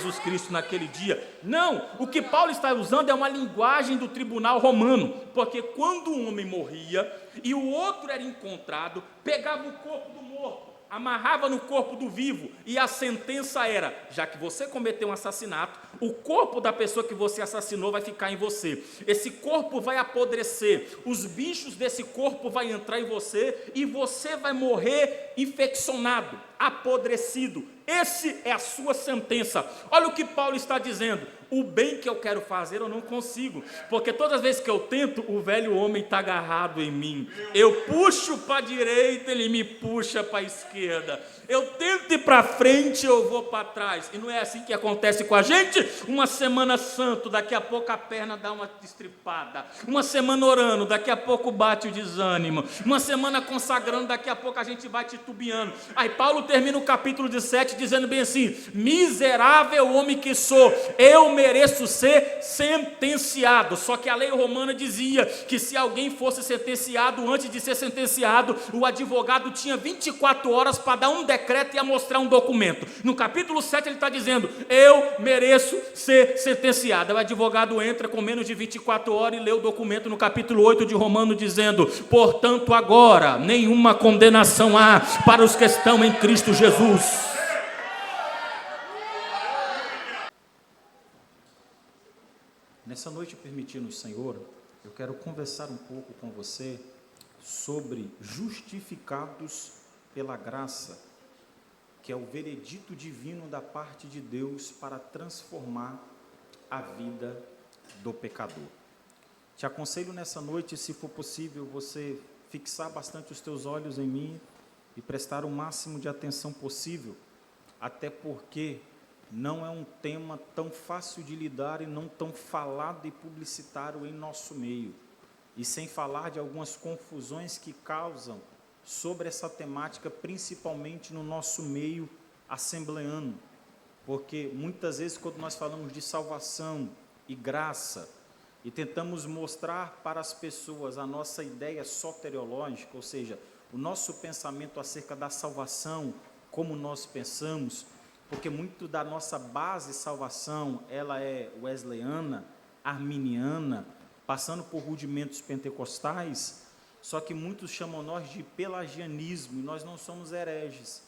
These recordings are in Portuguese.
Jesus Cristo naquele dia. Não, o que Paulo está usando é uma linguagem do tribunal romano, porque quando um homem morria e o outro era encontrado, pegava o corpo do morto, amarrava no corpo do vivo, e a sentença era: já que você cometeu um assassinato, o corpo da pessoa que você assassinou vai ficar em você, esse corpo vai apodrecer, os bichos desse corpo vai entrar em você, e você vai morrer infeccionado, apodrecido. Esse é a sua sentença. Olha o que Paulo está dizendo: o bem que eu quero fazer eu não consigo, porque todas as vezes que eu tento, o velho homem está agarrado em mim. Eu puxo para a direita, ele me puxa para a esquerda. Eu tento ir para frente, eu vou para trás. E não é assim que acontece com a gente? Uma semana santo, daqui a pouco a perna dá uma estripada. Uma semana orando, daqui a pouco bate o desânimo. Uma semana consagrando, daqui a pouco a gente vai titubeando. Aí Paulo termina o capítulo 17 dizendo bem assim: miserável homem que sou, eu mereço ser sentenciado. Só que a lei romana dizia que se alguém fosse sentenciado, antes de ser sentenciado, o advogado tinha 24 horas para dar um decreto e a mostrar um documento. No capítulo 7 ele está dizendo: eu mereço ser sentenciado. O advogado entra com menos de 24 horas e lê o documento no capítulo 8 de Romanos dizendo: portanto agora nenhuma condenação há para os que estão em Cristo Jesus. Nessa noite, permitindo, Senhor, eu quero conversar um pouco com você sobre justificados pela graça, que é o veredito divino da parte de Deus para transformar a vida do pecador. Te aconselho nessa noite, se for possível, você fixar bastante os teus olhos em mim e prestar o máximo de atenção possível, até porque não é um tema tão fácil de lidar e não tão falado e publicitário em nosso meio. E sem falar de algumas confusões que causam sobre essa temática, principalmente no nosso meio assembleano. Porque muitas vezes, quando nós falamos de salvação e graça, e tentamos mostrar para as pessoas a nossa ideia soteriológica, ou seja, o nosso pensamento acerca da salvação, como nós pensamos, porque muito da nossa base de salvação, ela é wesleyana, arminiana, passando por rudimentos pentecostais, só que muitos chamam nós de pelagianismo, e nós não somos hereges,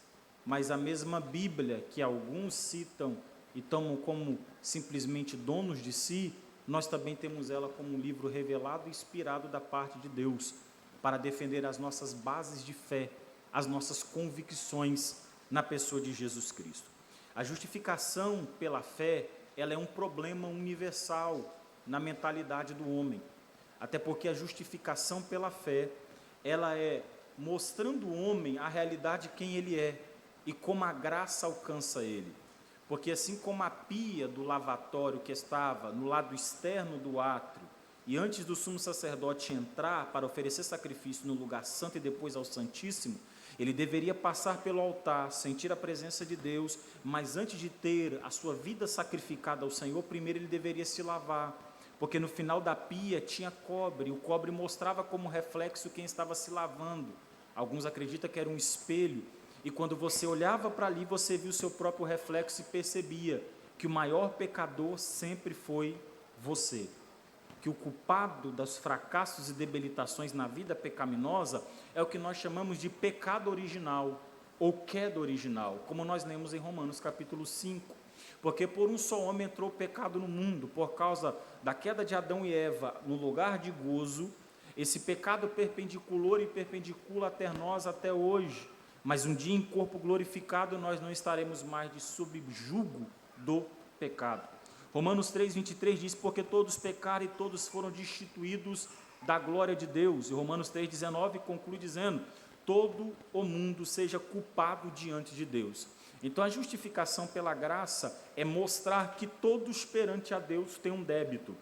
mas a mesma Bíblia, que alguns citam e tomam como simplesmente donos de si, nós também temos ela como um livro revelado e inspirado da parte de Deus, para defender as nossas bases de fé, as nossas convicções na pessoa de Jesus Cristo. A justificação pela fé, ela é um problema universal na mentalidade do homem, até porque a justificação pela fé, ela é mostrando o homem a realidade de quem ele é e como a graça alcança ele, porque assim como a pia do lavatório que estava no lado externo do átrio, e antes do sumo sacerdote entrar para oferecer sacrifício no lugar santo e depois ao Santíssimo, ele deveria passar pelo altar, sentir a presença de Deus, mas antes de ter a sua vida sacrificada ao Senhor, primeiro ele deveria se lavar, porque no final da pia tinha cobre, e o cobre mostrava como reflexo quem estava se lavando. Alguns acreditam que era um espelho, e quando você olhava para ali, você via o seu próprio reflexo e percebia que o maior pecador sempre foi você, que o culpado dos fracassos e debilitações na vida pecaminosa é o que nós chamamos de pecado original, ou queda original, como nós lemos em Romanos capítulo 5, porque por um só homem entrou o pecado no mundo, por causa da queda de Adão e Eva no lugar de gozo, esse pecado perpendiculou e perpendicula até nós até hoje, mas um dia em corpo glorificado nós não estaremos mais de sob jugo do pecado. Romanos 3:23 diz: porque todos pecaram e todos foram destituídos da glória de Deus. E Romanos 3:19 conclui dizendo: todo o mundo seja culpado diante de Deus. Então a justificação pela graça é mostrar que todos perante a Deus têm um débito,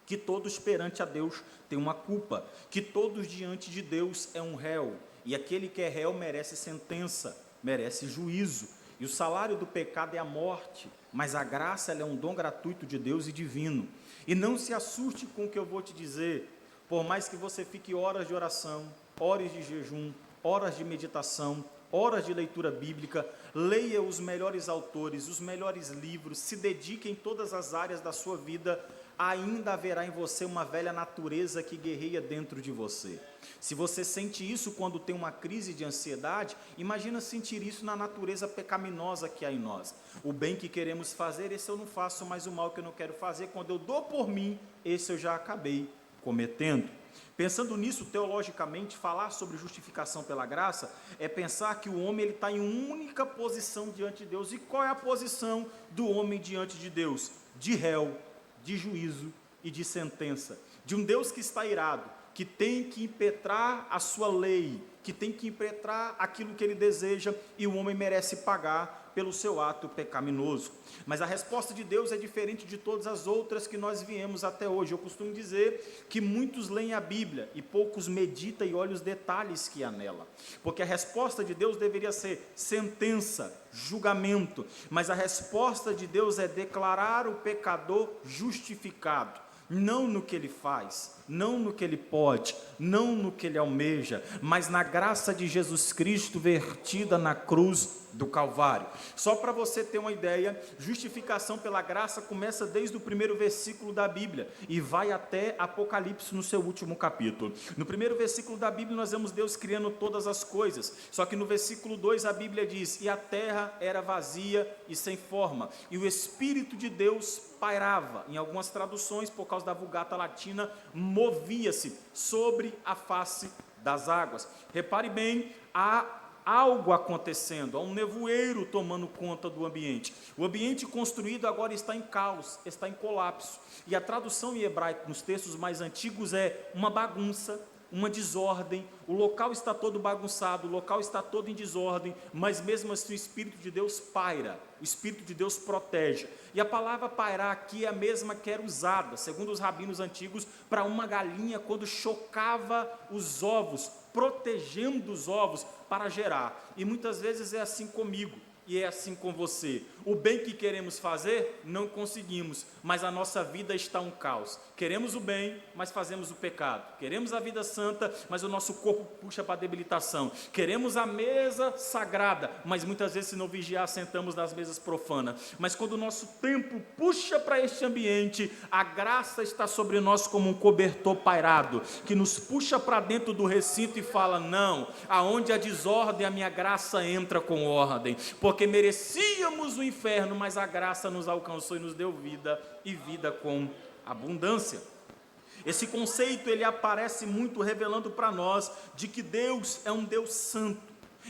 que todos perante a Deus têm uma culpa, que todos diante de Deus é um réu, e aquele que é réu merece sentença, merece juízo, e o salário do pecado é a morte, mas a graça ela é um dom gratuito de Deus e divino. E não se assuste com o que eu vou te dizer, por mais que você fique horas de oração, horas de jejum, horas de meditação, horas de leitura bíblica, leia os melhores autores, os melhores livros, se dedique em todas as áreas da sua vida, ainda haverá em você uma velha natureza que guerreia dentro de você. Se você sente isso quando tem uma crise de ansiedade, imagina sentir isso na natureza pecaminosa que há em nós. O bem que queremos fazer, esse eu não faço, mas o mal que eu não quero fazer, quando eu dou por mim, esse eu já acabei cometendo. Pensando nisso, teologicamente, falar sobre justificação pela graça é pensar que o homem está em única posição diante de Deus. E qual é a posição do homem diante de Deus? De réu, de juízo e de sentença. De um Deus que está irado, que tem que impetrar a sua lei, que tem que impetrar aquilo que ele deseja, e o homem merece pagar pelo seu ato pecaminoso. Mas a resposta de Deus é diferente de todas as outras que nós viemos até hoje. Eu costumo dizer que muitos leem a Bíblia e poucos meditam e olham os detalhes que há nela, porque a resposta de Deus deveria ser sentença, julgamento, mas a resposta de Deus é declarar o pecador justificado, não no que ele faz, não no que ele pode, não no que ele almeja, mas na graça de Jesus Cristo vertida na cruz do Calvário. Só para você ter uma ideia, justificação pela graça começa desde o primeiro versículo da Bíblia e vai até Apocalipse no seu último capítulo. No primeiro versículo da Bíblia nós vemos Deus criando todas as coisas, só que no versículo 2 a Bíblia diz: e a terra era vazia e sem forma, e o Espírito de Deus pairava. Em algumas traduções, por causa da Vulgata Latina, movia-se sobre a face das águas. Repare bem, há algo acontecendo, há um nevoeiro tomando conta do ambiente. O ambiente construído agora está em caos, está em colapso. E a tradução em hebraico nos textos mais antigos é uma bagunça, uma desordem. O local está todo bagunçado, o local está todo em desordem, mas mesmo assim o Espírito de Deus paira, o Espírito de Deus protege. E a palavra pairar aqui é a mesma que era usada, segundo os rabinos antigos, para uma galinha quando chocava os ovos, protegendo os ovos para gerar. E muitas vezes é assim comigo. E é assim com você. O bem que queremos fazer, não conseguimos, mas a nossa vida está um caos. Queremos o bem, mas fazemos o pecado. Queremos a vida santa, mas o nosso corpo puxa para a debilitação. Queremos a mesa sagrada, mas muitas vezes, se não vigiar, sentamos nas mesas profanas. Mas quando o nosso tempo puxa para este ambiente, a graça está sobre nós como um cobertor pairado, que nos puxa para dentro do recinto e fala: não, aonde há desordem, a minha graça entra com ordem, porque merecíamos o inferno, mas a graça nos alcançou e nos deu vida, e vida com abundância. Esse conceito ele aparece muito revelando para nós de que Deus é um Deus santo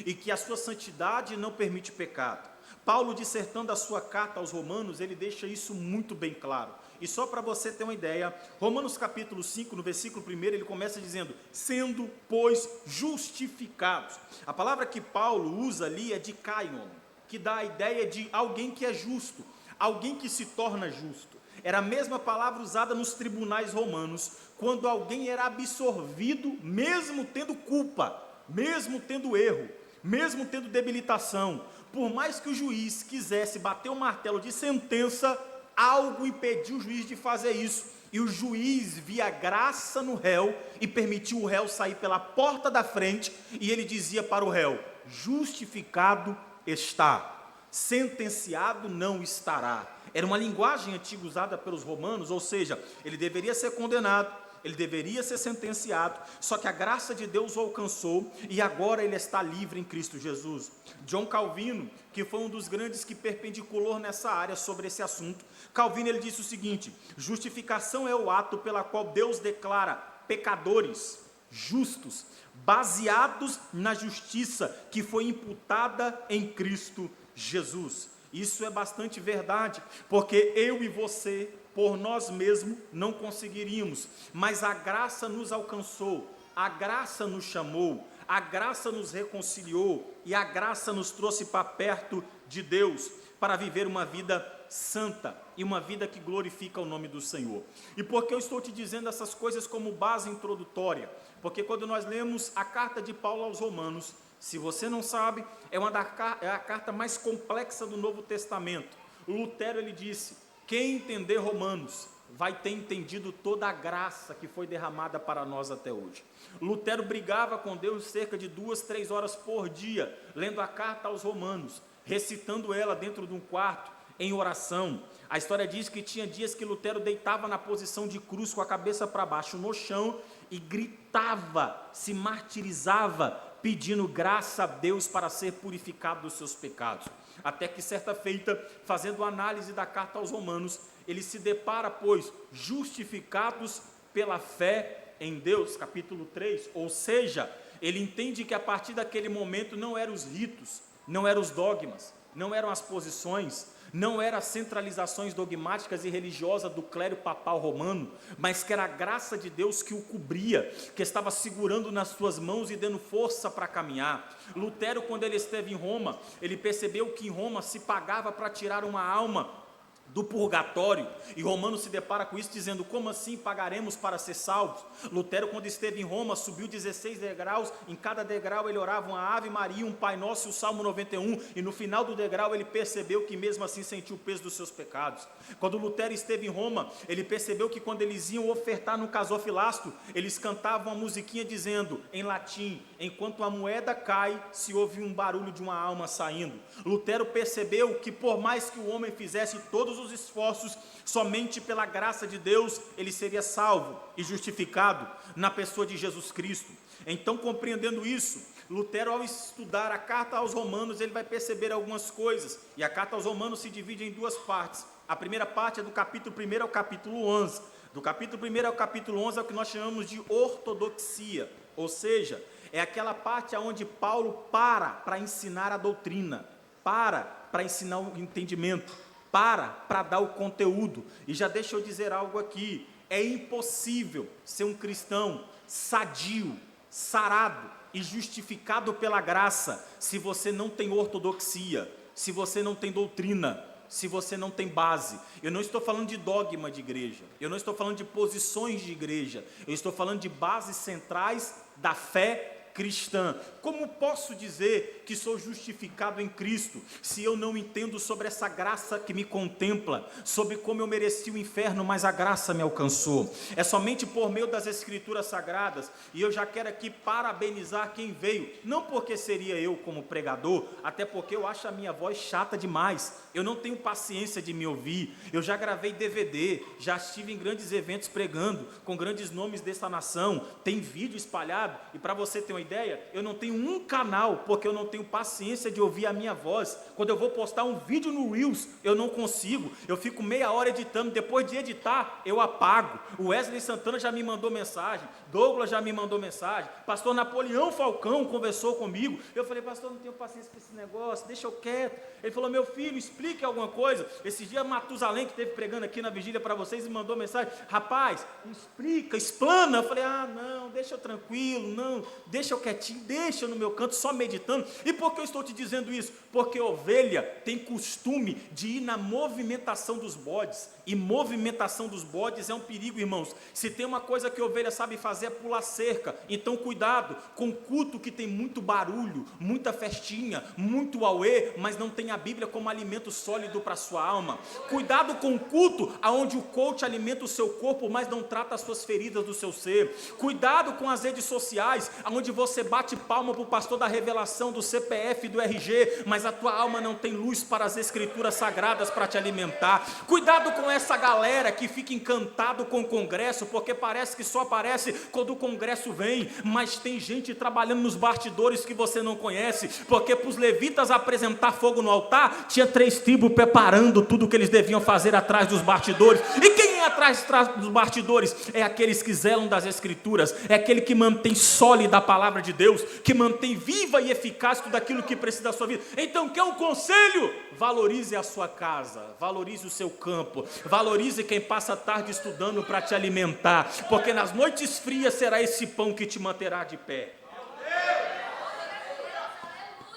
e que a sua santidade não permite pecado. Paulo, dissertando a sua carta aos Romanos, ele deixa isso muito bem claro. E só para você ter uma ideia, Romanos capítulo 5, no versículo 1, ele começa dizendo: sendo, pois, justificados. A palavra que Paulo usa ali é dikaion, que dá a ideia de alguém que é justo, alguém que se torna justo. Era a mesma palavra usada nos tribunais romanos, quando alguém era absorvido, mesmo tendo culpa, mesmo tendo erro, mesmo tendo debilitação. Por mais que o juiz quisesse bater o martelo de sentença, algo impediu o juiz de fazer isso. E o juiz via graça no réu e permitiu o réu sair pela porta da frente, e ele dizia para o réu: justificado está, sentenciado não estará. Era uma linguagem antiga usada pelos romanos, ou seja, ele deveria ser condenado, ele deveria ser sentenciado, só que a graça de Deus o alcançou e agora ele está livre em Cristo Jesus. John Calvino, que foi um dos grandes que perpendiculou nessa área sobre esse assunto, Calvino ele disse o seguinte: justificação é o ato pela qual Deus declara pecadores justos, baseados na justiça que foi imputada em Cristo Jesus. Isso é bastante verdade, porque eu e você, por nós mesmos, não conseguiríamos, mas a graça nos alcançou, a graça nos chamou, a graça nos reconciliou e a graça nos trouxe para perto de Deus, para viver uma vida santa e uma vida que glorifica o nome do Senhor. E por que eu estou te dizendo essas coisas como base introdutória? Porque quando nós lemos a carta de Paulo aos Romanos, se você não sabe, é a carta mais complexa do Novo Testamento. O Lutero ele disse: quem entender Romanos vai ter entendido toda a graça que foi derramada para nós até hoje. Lutero brigava com Deus cerca de 2-3 horas por dia, lendo a carta aos Romanos, recitando ela dentro de um quarto, em oração. A história diz que tinha dias que Lutero deitava na posição de cruz com a cabeça para baixo no chão e gritava, se martirizava, pedindo graça a Deus para ser purificado dos seus pecados. Até que certa feita, fazendo análise da carta aos Romanos, ele se depara, pois, justificados pela fé em Deus, capítulo 3, ou seja, ele entende que a partir daquele momento não eram os ritos, não eram os dogmas, não eram as posições, não eram as centralizações dogmáticas e religiosas do clero papal romano, mas que era a graça de Deus que o cobria, que estava segurando nas suas mãos e dando força para caminhar. Lutero, quando ele esteve em Roma, ele percebeu que em Roma se pagava para tirar uma alma do purgatório, e Romano se depara com isso dizendo, como assim pagaremos para ser salvos? Lutero, quando esteve em Roma, subiu 16 degraus, em cada degrau ele orava uma Ave Maria, um Pai Nosso e o Salmo 91, e no final do degrau ele percebeu que mesmo assim sentiu o peso dos seus pecados. Quando Lutero esteve em Roma, ele percebeu que quando eles iam ofertar no casofilastro, eles cantavam uma musiquinha dizendo, em latim, enquanto a moeda cai, se ouve um barulho de uma alma saindo. Lutero percebeu que por mais que o homem fizesse todos os esforços, somente pela graça de Deus, ele seria salvo e justificado na pessoa de Jesus Cristo. Então, compreendendo isso, Lutero, ao estudar a carta aos Romanos, ele vai perceber algumas coisas, e a carta aos Romanos se divide em duas partes. A primeira parte é do capítulo 1 ao capítulo 11. Do capítulo 1 ao capítulo 11 é o que nós chamamos de ortodoxia, ou seja, é aquela parte onde Paulo para ensinar a doutrina, para ensinar o entendimento, para dar o conteúdo. E já deixa eu dizer algo aqui, é impossível ser um cristão sadio, sarado e justificado pela graça, se você não tem ortodoxia, se você não tem doutrina, se você não tem base. Eu não estou falando de dogma de igreja, eu não estou falando de posições de igreja, eu estou falando de bases centrais da fé cristã. Como posso dizer que sou justificado em Cristo, se eu não entendo sobre essa graça que me contempla, sobre como eu mereci o inferno, mas a graça me alcançou? É somente por meio das Escrituras Sagradas, e eu já quero aqui parabenizar quem veio, não porque seria eu como pregador, até porque eu acho a minha voz chata demais, eu não tenho paciência de me ouvir, eu já gravei DVD, já estive em grandes eventos pregando, com grandes nomes dessa nação, tem vídeo espalhado, e para você ter uma ideia, eu não tenho um canal, porque eu não tenho paciência de ouvir a minha voz. Quando eu vou postar um vídeo no Reels, eu não consigo, eu fico meia hora editando, depois de editar, eu apago. O Wesley Santana já me mandou mensagem, Douglas já me mandou mensagem, pastor Napoleão Falcão conversou comigo, eu falei, pastor, não tenho paciência para esse negócio, deixa eu quieto. Ele falou, meu filho, explique alguma coisa. Esses dias Matusalém, que esteve pregando aqui na vigília para vocês, me mandou mensagem, rapaz, explica, explana. Eu falei, não, deixa eu tranquilo, não, deixa eu quietinho, deixa eu no meu canto, só meditando. E por que eu estou te dizendo isso? Porque ovelha tem costume de ir na movimentação dos bodes, e movimentação dos bodes é um perigo, irmãos. Se tem uma coisa que a ovelha sabe fazer é pular cerca. Então cuidado com culto que tem muito barulho, muita festinha, muito auê, mas não tem a Bíblia como alimento sólido para a sua alma. Cuidado com o culto onde o coach alimenta o seu corpo, mas não trata as suas feridas do seu ser. Cuidado com as redes sociais, onde você bate palma para o pastor da revelação, do CPF, do RG, mas a tua alma não tem luz para as Escrituras Sagradas para te alimentar. Cuidado com essa galera que fica encantado com o congresso, porque parece que só aparece quando o congresso vem, mas tem gente trabalhando nos bastidores que você não conhece, porque para os levitas apresentar fogo no altar, tinha 3 tribos preparando tudo o que eles deviam fazer atrás dos bastidores. E quem é atrás dos bastidores? É aqueles que zelam das Escrituras, é aquele que mantém sólida a palavra de Deus, que mantém viva e eficaz tudo aquilo que precisa da sua vida. Então, quer um conselho? Valorize a sua casa, valorize o seu campo, valorize quem passa a tarde estudando para te alimentar, porque nas noites frias será esse pão que te manterá de pé.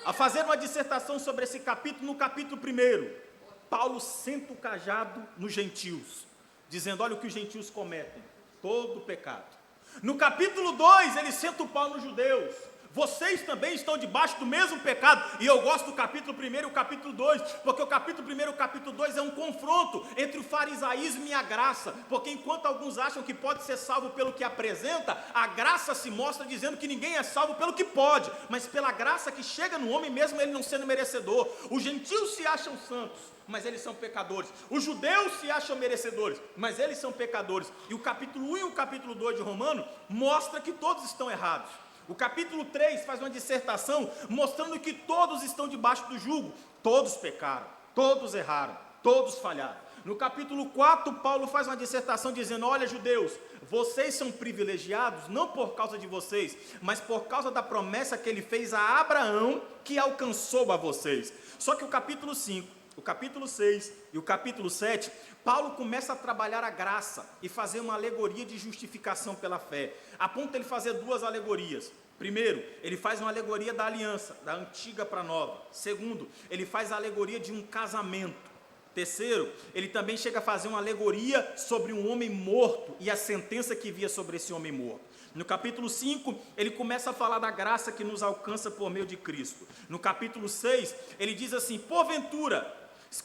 A fazer uma dissertação sobre esse capítulo, no capítulo 1, Paulo senta o cajado nos gentios, dizendo, olha o que os gentios cometem, todo pecado. No capítulo 2, ele senta o pau nos judeus, vocês também estão debaixo do mesmo pecado. E eu gosto do capítulo 1 e o capítulo 2, porque o capítulo 1 e o capítulo 2 é um confronto entre o farisaísmo e a graça, porque enquanto alguns acham que pode ser salvo pelo que apresenta, a graça se mostra dizendo que ninguém é salvo pelo que pode, mas pela graça que chega no homem mesmo ele não sendo merecedor. Os gentios se acham santos, mas eles são pecadores. Os judeus se acham merecedores, mas eles são pecadores. E o capítulo 1 e o capítulo 2 de Romano mostra que todos estão errados. O capítulo 3 faz uma dissertação mostrando que todos estão debaixo do jugo. Todos pecaram, todos erraram, todos falharam. No capítulo 4, Paulo faz uma dissertação dizendo: olha, judeus, vocês são privilegiados não por causa de vocês, mas por causa da promessa que ele fez a Abraão, que alcançou a vocês. Só que o capítulo 5, o capítulo 6 e o capítulo 7, Paulo começa a trabalhar a graça e fazer uma alegoria de justificação pela fé. A ponto de ele fazer duas alegorias. Primeiro, ele faz uma alegoria da aliança, da antiga para a nova. Segundo, ele faz a alegoria de um casamento. Terceiro, ele também chega a fazer uma alegoria sobre um homem morto e a sentença que via sobre esse homem morto. No capítulo 5, ele começa a falar da graça que nos alcança por meio de Cristo. No capítulo 6, ele diz assim: porventura,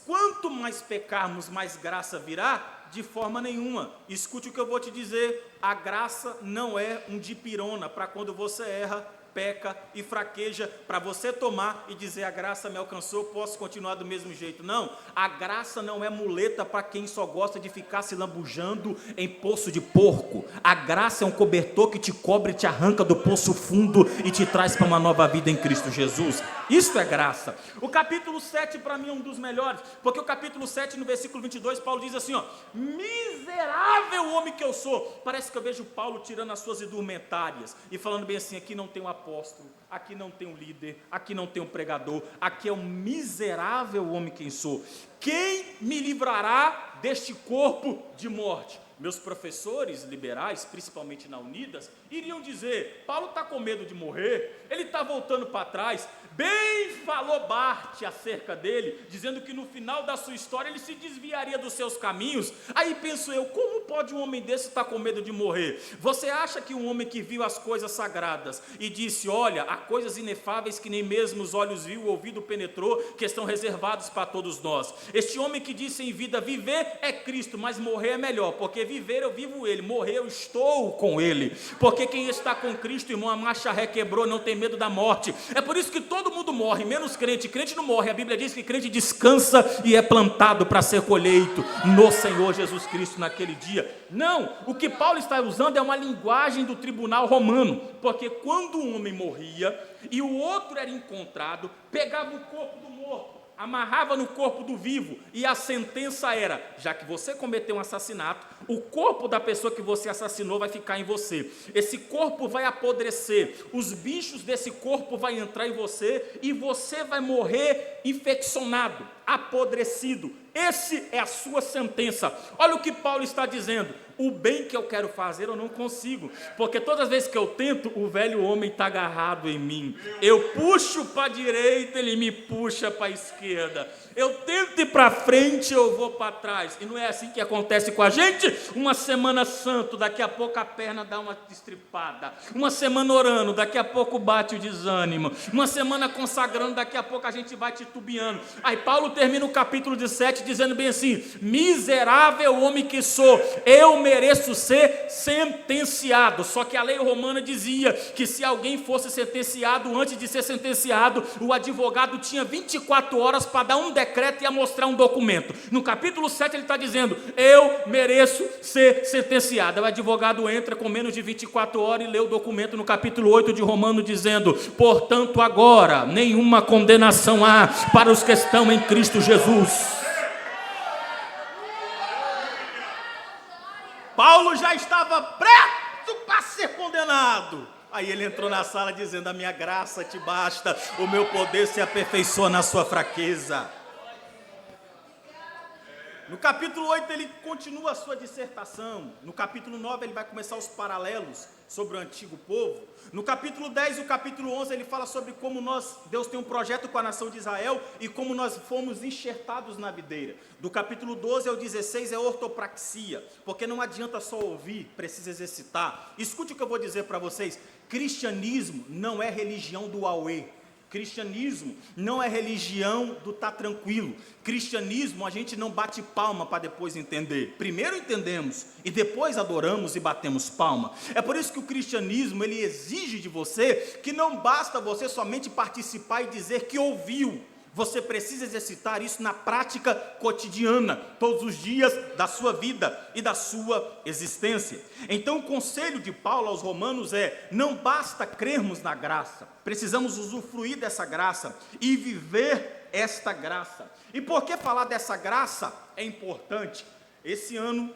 quanto mais pecarmos, mais graça virá? De forma nenhuma. Escute o que eu vou te dizer: a graça não é um dipirona para quando você erra, peca e fraqueja, para você tomar e dizer: a graça me alcançou, posso continuar do mesmo jeito. Não, a graça não é muleta para quem só gosta de ficar se lambujando em poço de porco. A graça é um cobertor que te cobre, te arranca do poço fundo e te traz para uma nova vida em Cristo Jesus. Isso é graça. O capítulo 7 para mim é um dos melhores, porque o capítulo 7 no versículo 22, Paulo diz assim, ó: miserável homem que eu sou. Parece que eu vejo Paulo tirando as suas indumentárias e falando bem assim: aqui não tem um apóstolo, aqui não tem um líder, aqui não tem um pregador, aqui é um miserável homem quem sou. Quem me livrará deste corpo de morte? Meus professores liberais, principalmente na Unidas, iriam dizer: Paulo está com medo de morrer, ele está voltando para trás. Bem falou Barth acerca dele, dizendo que no final da sua história ele se desviaria dos seus caminhos. Aí penso eu: como pode um homem desse estar com medo de morrer? Você acha que um homem que viu as coisas sagradas e disse: olha, há coisas inefáveis que nem mesmo os olhos viu, o ouvido penetrou, que estão reservados para todos nós. Este homem que disse em vida: viver é Cristo, mas morrer é melhor, porque viver eu vivo ele, morrer eu estou com ele. Porque quem está com Cristo, irmão, a marcha ré quebrou, não tem medo da morte. É por isso que todo mundo morre, menos crente. Crente não morre. A Bíblia diz que crente descansa e é plantado para ser colheito no Senhor Jesus Cristo naquele dia. Não, o que Paulo está usando é uma linguagem do tribunal romano, porque quando um homem morria e o outro era encontrado, pegava o corpo do morto, amarrava no corpo do vivo, e a sentença era: já que você cometeu um assassinato, o corpo da pessoa que você assassinou vai ficar em você. Esse corpo vai apodrecer, os bichos desse corpo vão entrar em você e você vai morrer infeccionado, apodrecido. Esse é a sua sentença. Olha o que Paulo está dizendo: o bem que eu quero fazer eu não consigo, porque todas as vezes que eu tento, o velho homem está agarrado em mim. Eu puxo para a direita, ele me puxa para a esquerda. Eu tento ir para frente, eu vou para trás. E não é assim que acontece com a gente? Uma semana santo, daqui a pouco a perna dá uma estripada. Uma semana orando, daqui a pouco bate o desânimo. Uma semana consagrando, daqui a pouco a gente vai titubeando. Aí Paulo termina o capítulo 17 dizendo bem assim: miserável homem que sou, eu mereço ser sentenciado. Só que a lei romana dizia que se alguém fosse sentenciado, antes de ser sentenciado, o advogado tinha 24 horas para dar um decreto e a mostrar um documento. No capítulo 7 ele está dizendo: eu mereço ser sentenciado. O advogado entra com menos de 24 horas e lê o documento no capítulo 8 de Romano dizendo: portanto agora nenhuma condenação há para os que estão em Cristo Jesus. Paulo já estava preto para ser condenado. Aí ele entrou na sala dizendo: a minha graça te basta, o meu poder se aperfeiçoa na sua fraqueza. No capítulo 8 ele continua a sua dissertação. No capítulo 9 ele vai começar os paralelos sobre o antigo povo. No capítulo 10 e o capítulo 11 ele fala sobre como Deus tem um projeto com a nação de Israel e como nós fomos enxertados na videira. Do capítulo 12 ao 16 é ortopraxia, porque não adianta só ouvir, precisa exercitar. Escute o que eu vou dizer para vocês: cristianismo não é religião do auê. Cristianismo não é religião do tá tranquilo. Cristianismo a gente não bate palma para depois entender. Primeiro entendemos e depois adoramos e batemos palma. É por isso que o cristianismo ele exige de você que não basta você somente participar e dizer que ouviu. Você precisa exercitar isso na prática cotidiana, todos os dias da sua vida e da sua existência. Então o conselho de Paulo aos romanos é: não basta crermos na graça, precisamos usufruir dessa graça e viver esta graça. E por que falar dessa graça é importante? Esse ano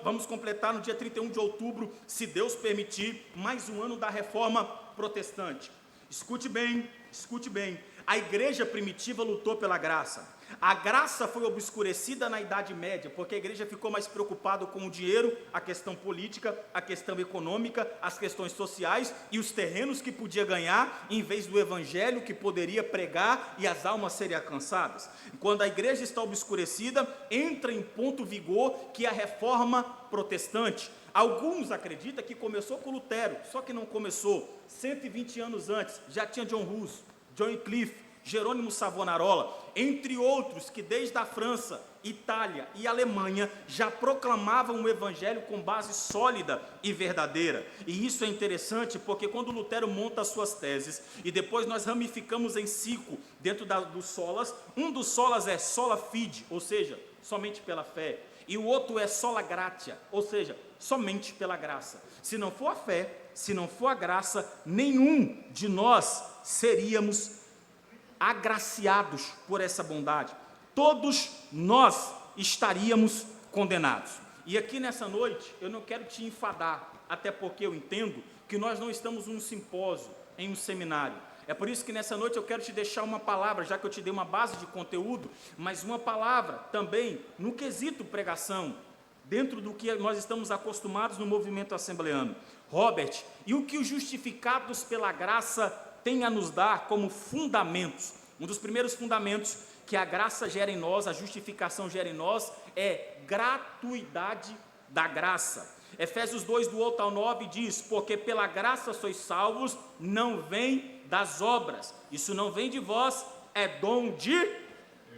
vamos completar no dia 31 de outubro, se Deus permitir, mais um ano da reforma protestante. Escute bem, escute bem. A igreja primitiva lutou pela graça. A graça foi obscurecida na Idade Média, porque a igreja ficou mais preocupada com o dinheiro, a questão política, a questão econômica, as questões sociais e os terrenos que podia ganhar, em vez do evangelho que poderia pregar e as almas serem alcançadas. Quando a igreja está obscurecida, entra em ponto vigor que é a reforma protestante. Alguns acreditam que começou com Lutero, só que não começou. 120 anos antes, já tinha John Hus, John Wycliffe, Jerônimo Savonarola, entre outros que desde a França, Itália e Alemanha já proclamavam um evangelho com base sólida e verdadeira. E isso é interessante porque quando Lutero monta as suas teses e depois nós ramificamos em 5 dentro dos solas, um dos solas é sola fide, ou seja, somente pela fé, e o outro é sola gratia, ou seja, somente pela graça. Se não for a fé, se não for a graça, nenhum de nós seríamos agraciados por essa bondade. Todos nós estaríamos condenados. E aqui nessa noite, eu não quero te enfadar, até porque eu entendo que nós não estamos num simpósio, em um seminário. É por isso que nessa noite eu quero te deixar uma palavra, já que eu te dei uma base de conteúdo, mas uma palavra também no quesito pregação, dentro do que nós estamos acostumados no movimento assembleano. Robert, e o que os justificados pela graça têm a nos dar como fundamentos? Um dos primeiros fundamentos que a graça gera em nós, a justificação gera em nós, é gratuidade da graça. Efésios 2, do 8 ao 9 diz: porque pela graça sois salvos, não vem das obras, isso não vem de vós, é dom de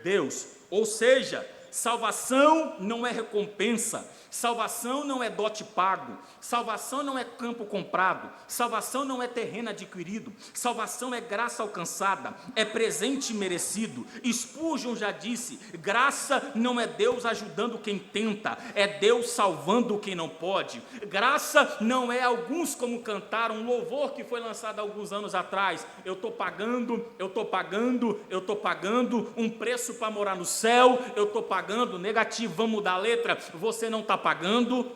Deus. Ou seja, salvação não é recompensa, salvação não é dote pago, salvação não é campo comprado, salvação não é terreno adquirido, salvação é graça alcançada, é presente merecido. Spurgeon já disse: graça não é Deus ajudando quem tenta, é Deus salvando quem não pode. Graça não é alguns como cantaram um louvor que foi lançado há alguns anos atrás: eu estou pagando um preço para morar no céu, eu estou pagando. Negativo, vamos mudar a letra. Você não está pagando,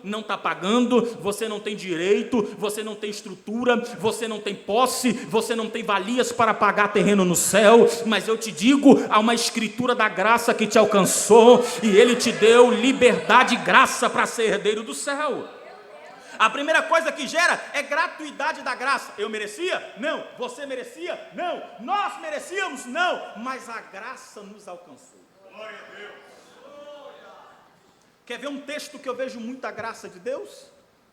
você não tem direito, você não tem estrutura, você não tem posse, você não tem valias para pagar terreno no céu, mas eu te digo, há uma escritura da graça que te alcançou, e Ele te deu liberdade e graça para ser herdeiro do céu. A primeira coisa que gera é gratuidade da graça. Eu merecia? Não. Você merecia? Não. Nós merecíamos? Não. Mas a graça nos alcançou. Glória a Deus. Quer ver um texto que eu vejo muita graça de Deus?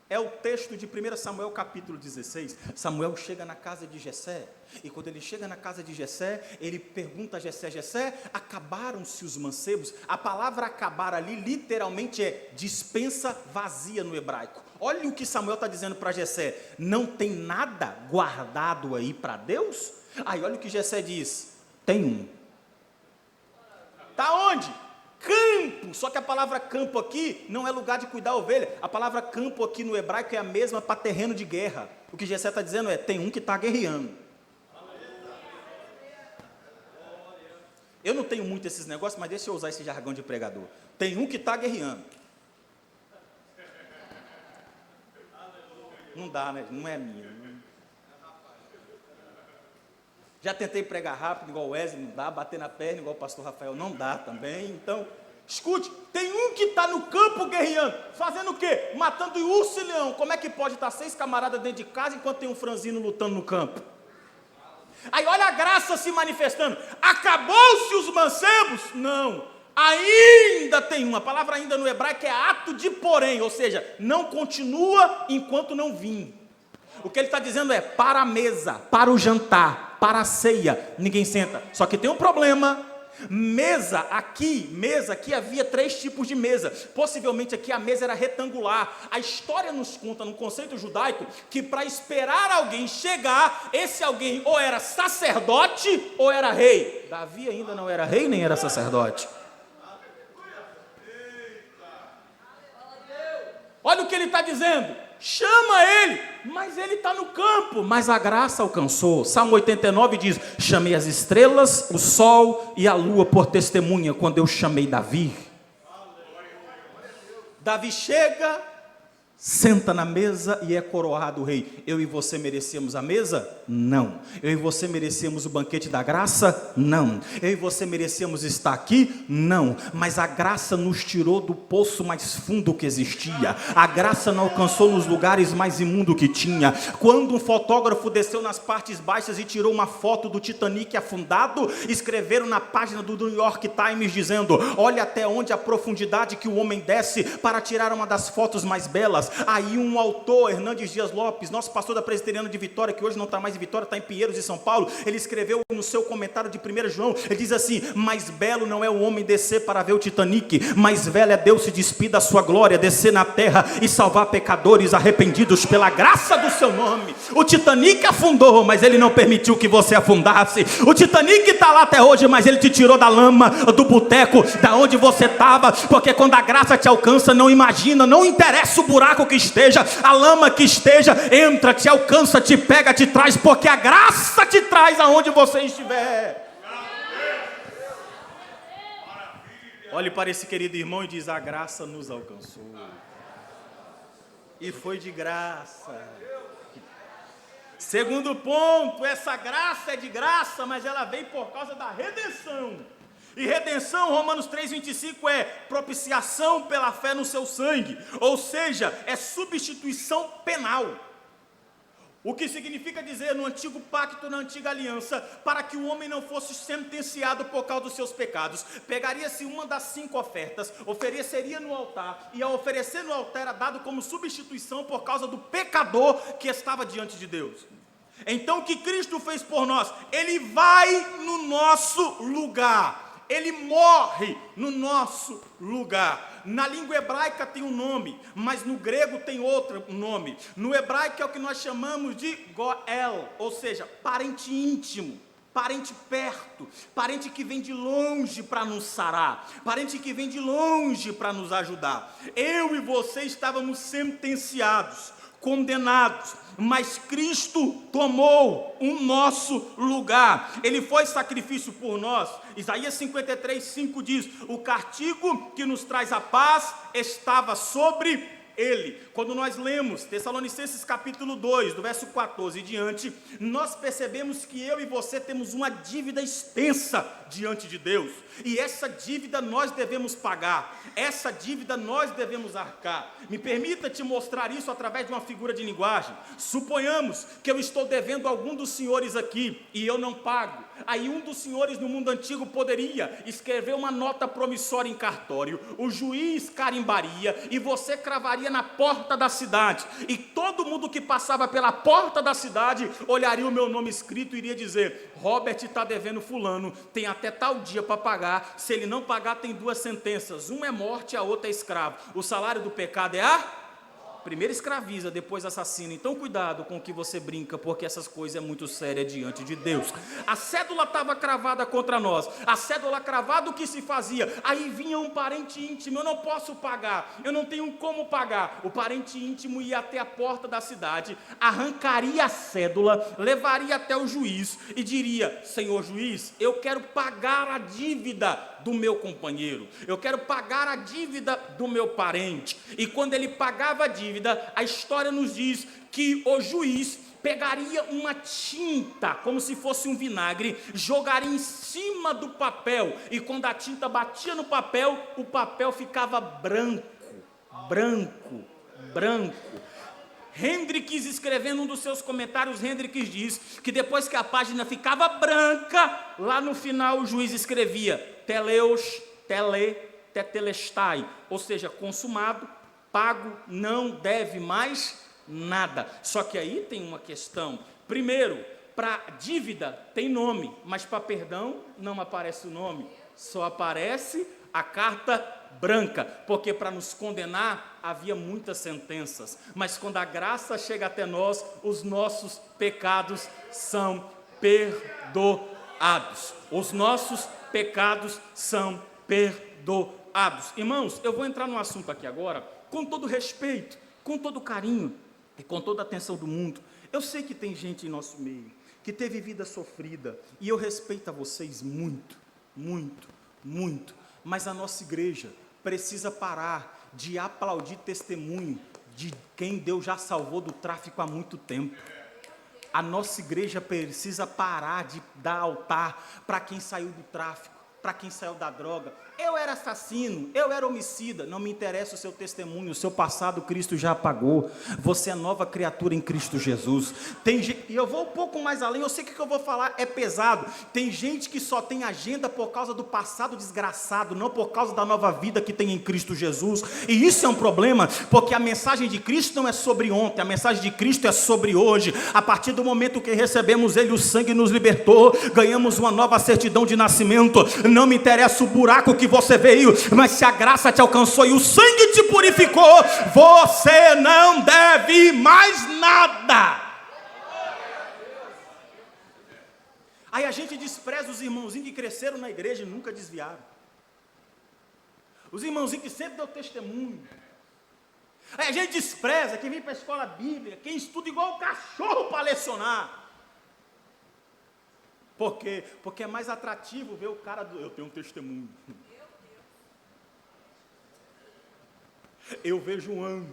É o texto de 1 Samuel capítulo 16. Samuel chega na casa de Jessé, e quando ele chega na casa de Jessé, ele pergunta a Jessé: Jessé, acabaram-se os mancebos? A palavra acabar ali literalmente é dispensa vazia no hebraico. Olha o que Samuel está dizendo para Jessé: não tem nada guardado aí para Deus? Aí olha o que Jessé diz: tem um. Está onde? Campo. Só que a palavra campo aqui não é lugar de cuidar a ovelha. A palavra campo aqui no hebraico é a mesma para terreno de guerra. O que Jessé está dizendo é: tem um que está guerreando. Eu não tenho muito esses negócios, mas deixa eu usar esse jargão de pregador. Tem um que está guerreando. Não dá, né? Não é minha. Já tentei pregar rápido, igual o Wesley, não dá. Bater na perna, igual o pastor Rafael, não dá também. Então, Escute, tem um que está no campo guerreando, fazendo o quê? Matando urso e leão. Como é que pode estar 6 camaradas dentro de casa enquanto tem um franzino lutando no campo? Aí olha a graça se manifestando. Acabou-se os mancebos? Não, ainda tem um. A palavra ainda no hebraico é ato de porém, ou seja, não continua enquanto não vim. O que ele está dizendo é, para a mesa, para o jantar, para a ceia, ninguém senta. Só que tem um problema. Mesa aqui havia 3 tipos de mesa. Possivelmente aqui a mesa era retangular. A história nos conta, no conceito judaico, que para esperar alguém chegar, esse alguém ou era sacerdote ou era rei. Davi ainda não era rei nem era sacerdote. Olha o que ele está dizendo. Chama ele, mas ele está no campo, mas a graça alcançou. Salmo 89 diz, chamei as estrelas, o sol e a lua por testemunha, quando eu chamei Davi. Davi chega, senta na mesa e é coroado rei. Eu e você merecíamos a mesa? Não. Eu e você merecíamos o banquete da graça? Não. Eu e você merecíamos estar aqui? Não. Mas a graça nos tirou do poço mais fundo que existia. A graça nos alcançou nos lugares mais imundos que tinha. Quando um fotógrafo desceu nas partes baixas e tirou uma foto do Titanic afundado, escreveram na página do New York Times dizendo, olha até onde a profundidade que o homem desce para tirar uma das fotos mais belas. Aí um autor, Hernandes Dias Lopes, nosso pastor da Presbiteriana de Vitória, que hoje não está mais em Vitória, está em Pinheiros de São Paulo, ele escreveu no seu comentário de 1 João, ele diz assim, mais belo não é o homem descer para ver o Titanic, mais belo é Deus se despir da sua glória, descer na terra e salvar pecadores arrependidos pela graça do seu nome. O Titanic afundou, mas ele não permitiu que você afundasse. O Titanic está lá até hoje, mas ele te tirou da lama, do boteco, da onde você estava, porque quando a graça te alcança, não imagina, não interessa o buraco que esteja, a lama que esteja, entra, te alcança, te pega, te traz, porque a graça te traz aonde você estiver. Olhe para esse querido irmão e diz, a graça nos alcançou, e foi de graça. Segundo ponto, essa graça é de graça, mas ela vem por causa da redenção. E redenção, Romanos 3,25 é propiciação pela fé no seu sangue, ou seja, é substituição penal. O que significa dizer no antigo pacto, na antiga aliança, para que o homem não fosse sentenciado por causa dos seus pecados, pegaria-se uma das 5 ofertas, ofereceria no altar, e ao oferecer no altar era dado como substituição por causa do pecador que estava diante de Deus. Então o que Cristo fez por nós? Ele vai no nosso lugar. Ele morre no nosso lugar. Na língua hebraica tem um nome, mas no grego tem outro nome. No hebraico é o que nós chamamos de Goel, ou seja, parente íntimo, parente perto, parente que vem de longe para nos sarar, parente que vem de longe para nos ajudar. Eu e você estávamos sentenciados, condenados, mas Cristo tomou o nosso lugar. Ele foi sacrifício por nós. Isaías 53:5 diz, o castigo que nos traz a paz estava sobre ele. Quando nós lemos Tessalonicenses capítulo 2, do verso 14 e diante, nós percebemos que eu e você temos uma dívida extensa diante de Deus, e essa dívida nós devemos pagar, essa dívida nós devemos arcar. Me permita te mostrar isso através de uma figura de linguagem. Suponhamos que eu estou devendo a algum dos senhores aqui, e eu não pago. Aí um dos senhores no mundo antigo poderia escrever uma nota promissória em cartório, o juiz carimbaria, e você cravaria na porta da cidade, e todo mundo que passava pela porta da cidade olharia o meu nome escrito e iria dizer, Robert está devendo fulano, tem até tal dia para pagar, se ele não pagar tem 2 sentenças, uma é morte e a outra é escravo. O salário do pecado é a... Primeiro escraviza, depois assassina. Então cuidado com o que você brinca, porque essas coisas é muito séria diante de Deus. A cédula estava cravada contra nós, a cédula cravada, o que se fazia? Aí vinha um parente íntimo, eu não posso pagar, eu não tenho como pagar. O parente íntimo ia até a porta da cidade, arrancaria a cédula, levaria até o juiz e diria, senhor juiz, eu quero pagar a dívida do meu companheiro, eu quero pagar a dívida do meu parente. E quando ele pagava a dívida, a história nos diz que o juiz pegaria uma tinta, como se fosse um vinagre, jogaria em cima cima do papel, e quando a tinta batia no papel, o papel ficava branco. Hendricks, escrevendo um dos seus comentários, Hendricks diz que depois que a página ficava branca, lá no final o juiz escrevia teleos, tetelestai, ou seja, consumado, pago, não deve mais nada. Só que aí tem uma questão. Primeiro, para dívida tem nome, mas para perdão não aparece o nome, só aparece a carta branca, porque para nos condenar havia muitas sentenças, mas quando a graça chega até nós, os nossos pecados são perdoados. Os nossos pecados são perdoados. Irmãos, eu vou entrar num assunto aqui agora, com todo respeito, com todo carinho e com toda a atenção do mundo. Eu sei que tem gente em nosso meio que teve vida sofrida, e eu respeito a vocês muito, mas a nossa igreja precisa parar de aplaudir testemunho de quem Deus já salvou do tráfico há muito tempo. A nossa igreja precisa parar de dar altar para quem saiu do tráfico, para quem saiu da droga. Eu era assassino, eu era homicida, não me interessa o seu testemunho, o seu passado Cristo já apagou. Você é nova criatura em Cristo Jesus. E eu vou um pouco mais além, eu sei que o que eu vou falar é pesado. Tem gente que só tem agenda por causa do passado desgraçado, não por causa da nova vida que tem em Cristo Jesus. E isso é um problema, porque a mensagem de Cristo não é sobre ontem, a mensagem de Cristo é sobre hoje. A partir do momento que recebemos Ele, o sangue nos libertou, ganhamos uma nova certidão de nascimento. Não me interessa o buraco que você veio, mas se a graça te alcançou e o sangue te purificou, você não deve mais nada. Aí a gente despreza os irmãozinhos que cresceram na igreja e nunca desviaram, os irmãozinhos que sempre deu testemunho. Aí a gente despreza quem vem para a escola bíblica, quem estuda igual o cachorro para lecionar. Por quê? Porque é mais atrativo ver o cara eu tenho um testemunho. Eu vejo um anjo,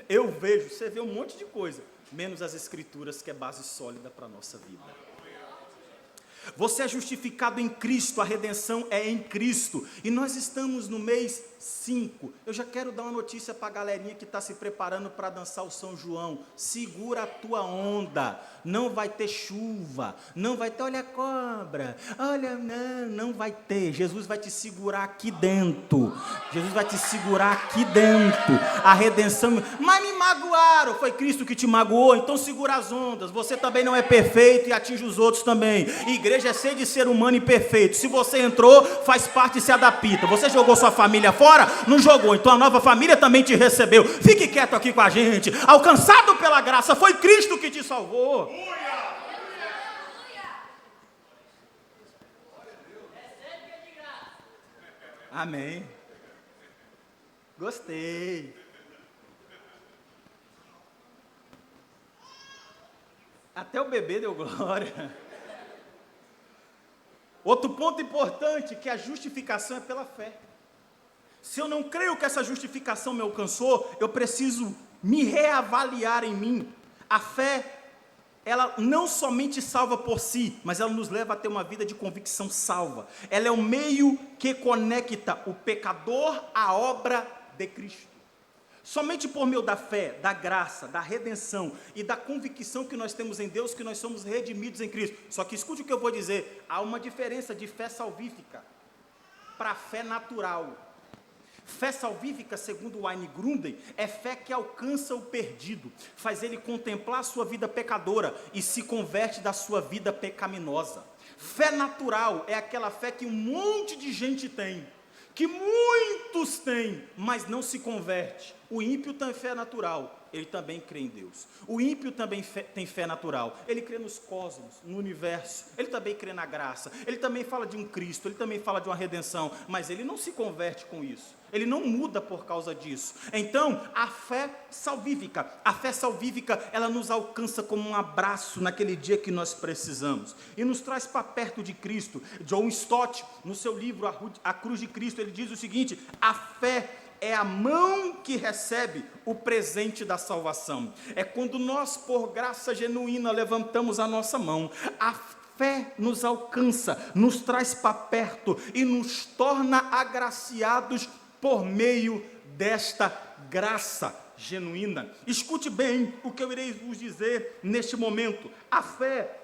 eu vejo, você vê um monte de coisa, menos as escrituras, que é base sólida para a nossa vida. Você é justificado em Cristo, a redenção é em Cristo, e nós estamos no mês 5, eu já quero dar uma notícia para a galerinha que está se preparando para dançar o São João, segura a tua onda, não vai ter chuva, não vai ter, olha a cobra, olha, não vai ter, Jesus vai te segurar aqui dentro, a redenção, mas me magoaram, foi Cristo que te magoou, então segura as ondas, você também não é perfeito e atinge os outros também, igreja é cheia de ser humano imperfeito, se você entrou, faz parte e se adapta, você jogou sua família fora, não jogou, então a nova família também te recebeu. Fique quieto aqui com a gente. Alcançado pela graça, foi Cristo que te salvou. Amém. Gostei. Até o bebê deu glória. Outro ponto importante, que a justificação é pela fé. Se eu não creio que essa justificação me alcançou, eu preciso me reavaliar em mim. A fé, ela não somente salva por si, mas ela nos leva a ter uma vida de convicção salva. Ela é o meio que conecta o pecador à obra de Cristo. Somente por meio da fé, da graça, da redenção e da convicção que nós temos em Deus, que nós somos redimidos em Cristo. Só que escute o que eu vou dizer, há uma diferença de fé salvífica para fé natural. Fé salvífica, segundo Wayne Grudem, é fé que alcança o perdido, faz ele contemplar a sua vida pecadora e se converte da sua vida pecaminosa. Fé natural é aquela fé que um monte de gente tem, que muitos têm, mas não se converte. O ímpio tem fé natural, ele também crê em Deus. O ímpio também tem fé natural, ele crê nos cosmos, no universo, ele também crê na graça, ele também fala de um Cristo, ele também fala de uma redenção, mas ele não se converte com isso, ele não muda por causa disso. Então, a fé salvífica, ela nos alcança como um abraço naquele dia que nós precisamos, e nos traz para perto de Cristo. John Stott, no seu livro A Cruz de Cristo, ele diz o seguinte: a fé é a mão que recebe o presente da salvação. É quando nós, por graça genuína, levantamos a nossa mão. A fé nos alcança, nos traz para perto e nos torna agraciados por meio desta graça genuína. Escute bem o que eu irei vos dizer neste momento. A fé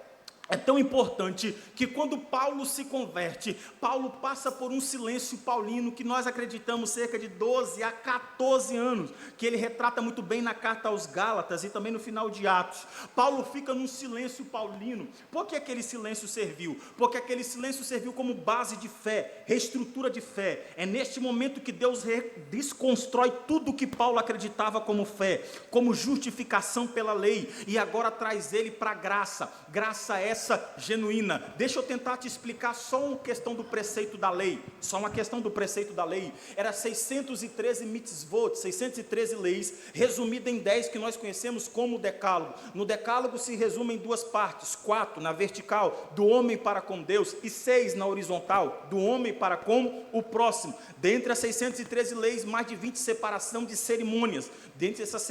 é tão importante que quando Paulo se converte, Paulo passa por um silêncio paulino que nós acreditamos cerca de 12 a 14 anos, que ele retrata muito bem na carta aos Gálatas e também no final de Atos. Paulo fica num silêncio paulino. Por que aquele silêncio serviu? Porque aquele silêncio serviu como base de fé, reestrutura de fé. É neste momento que Deus desconstrói tudo o que Paulo acreditava como fé, como justificação pela lei, e agora traz ele para a graça. Graça essa genuína. Deixa eu tentar te explicar só uma questão do preceito da lei. Só uma questão do preceito da lei. Era 613 mitzvot, 613 leis, resumida em 10 que nós conhecemos como decálogo. No decálogo se resume em duas partes: 4 na vertical, do homem para com Deus, e 6 na horizontal, do homem para com o próximo. Dentre as 613 leis, mais de 20 separação de cerimônias. Dentre essas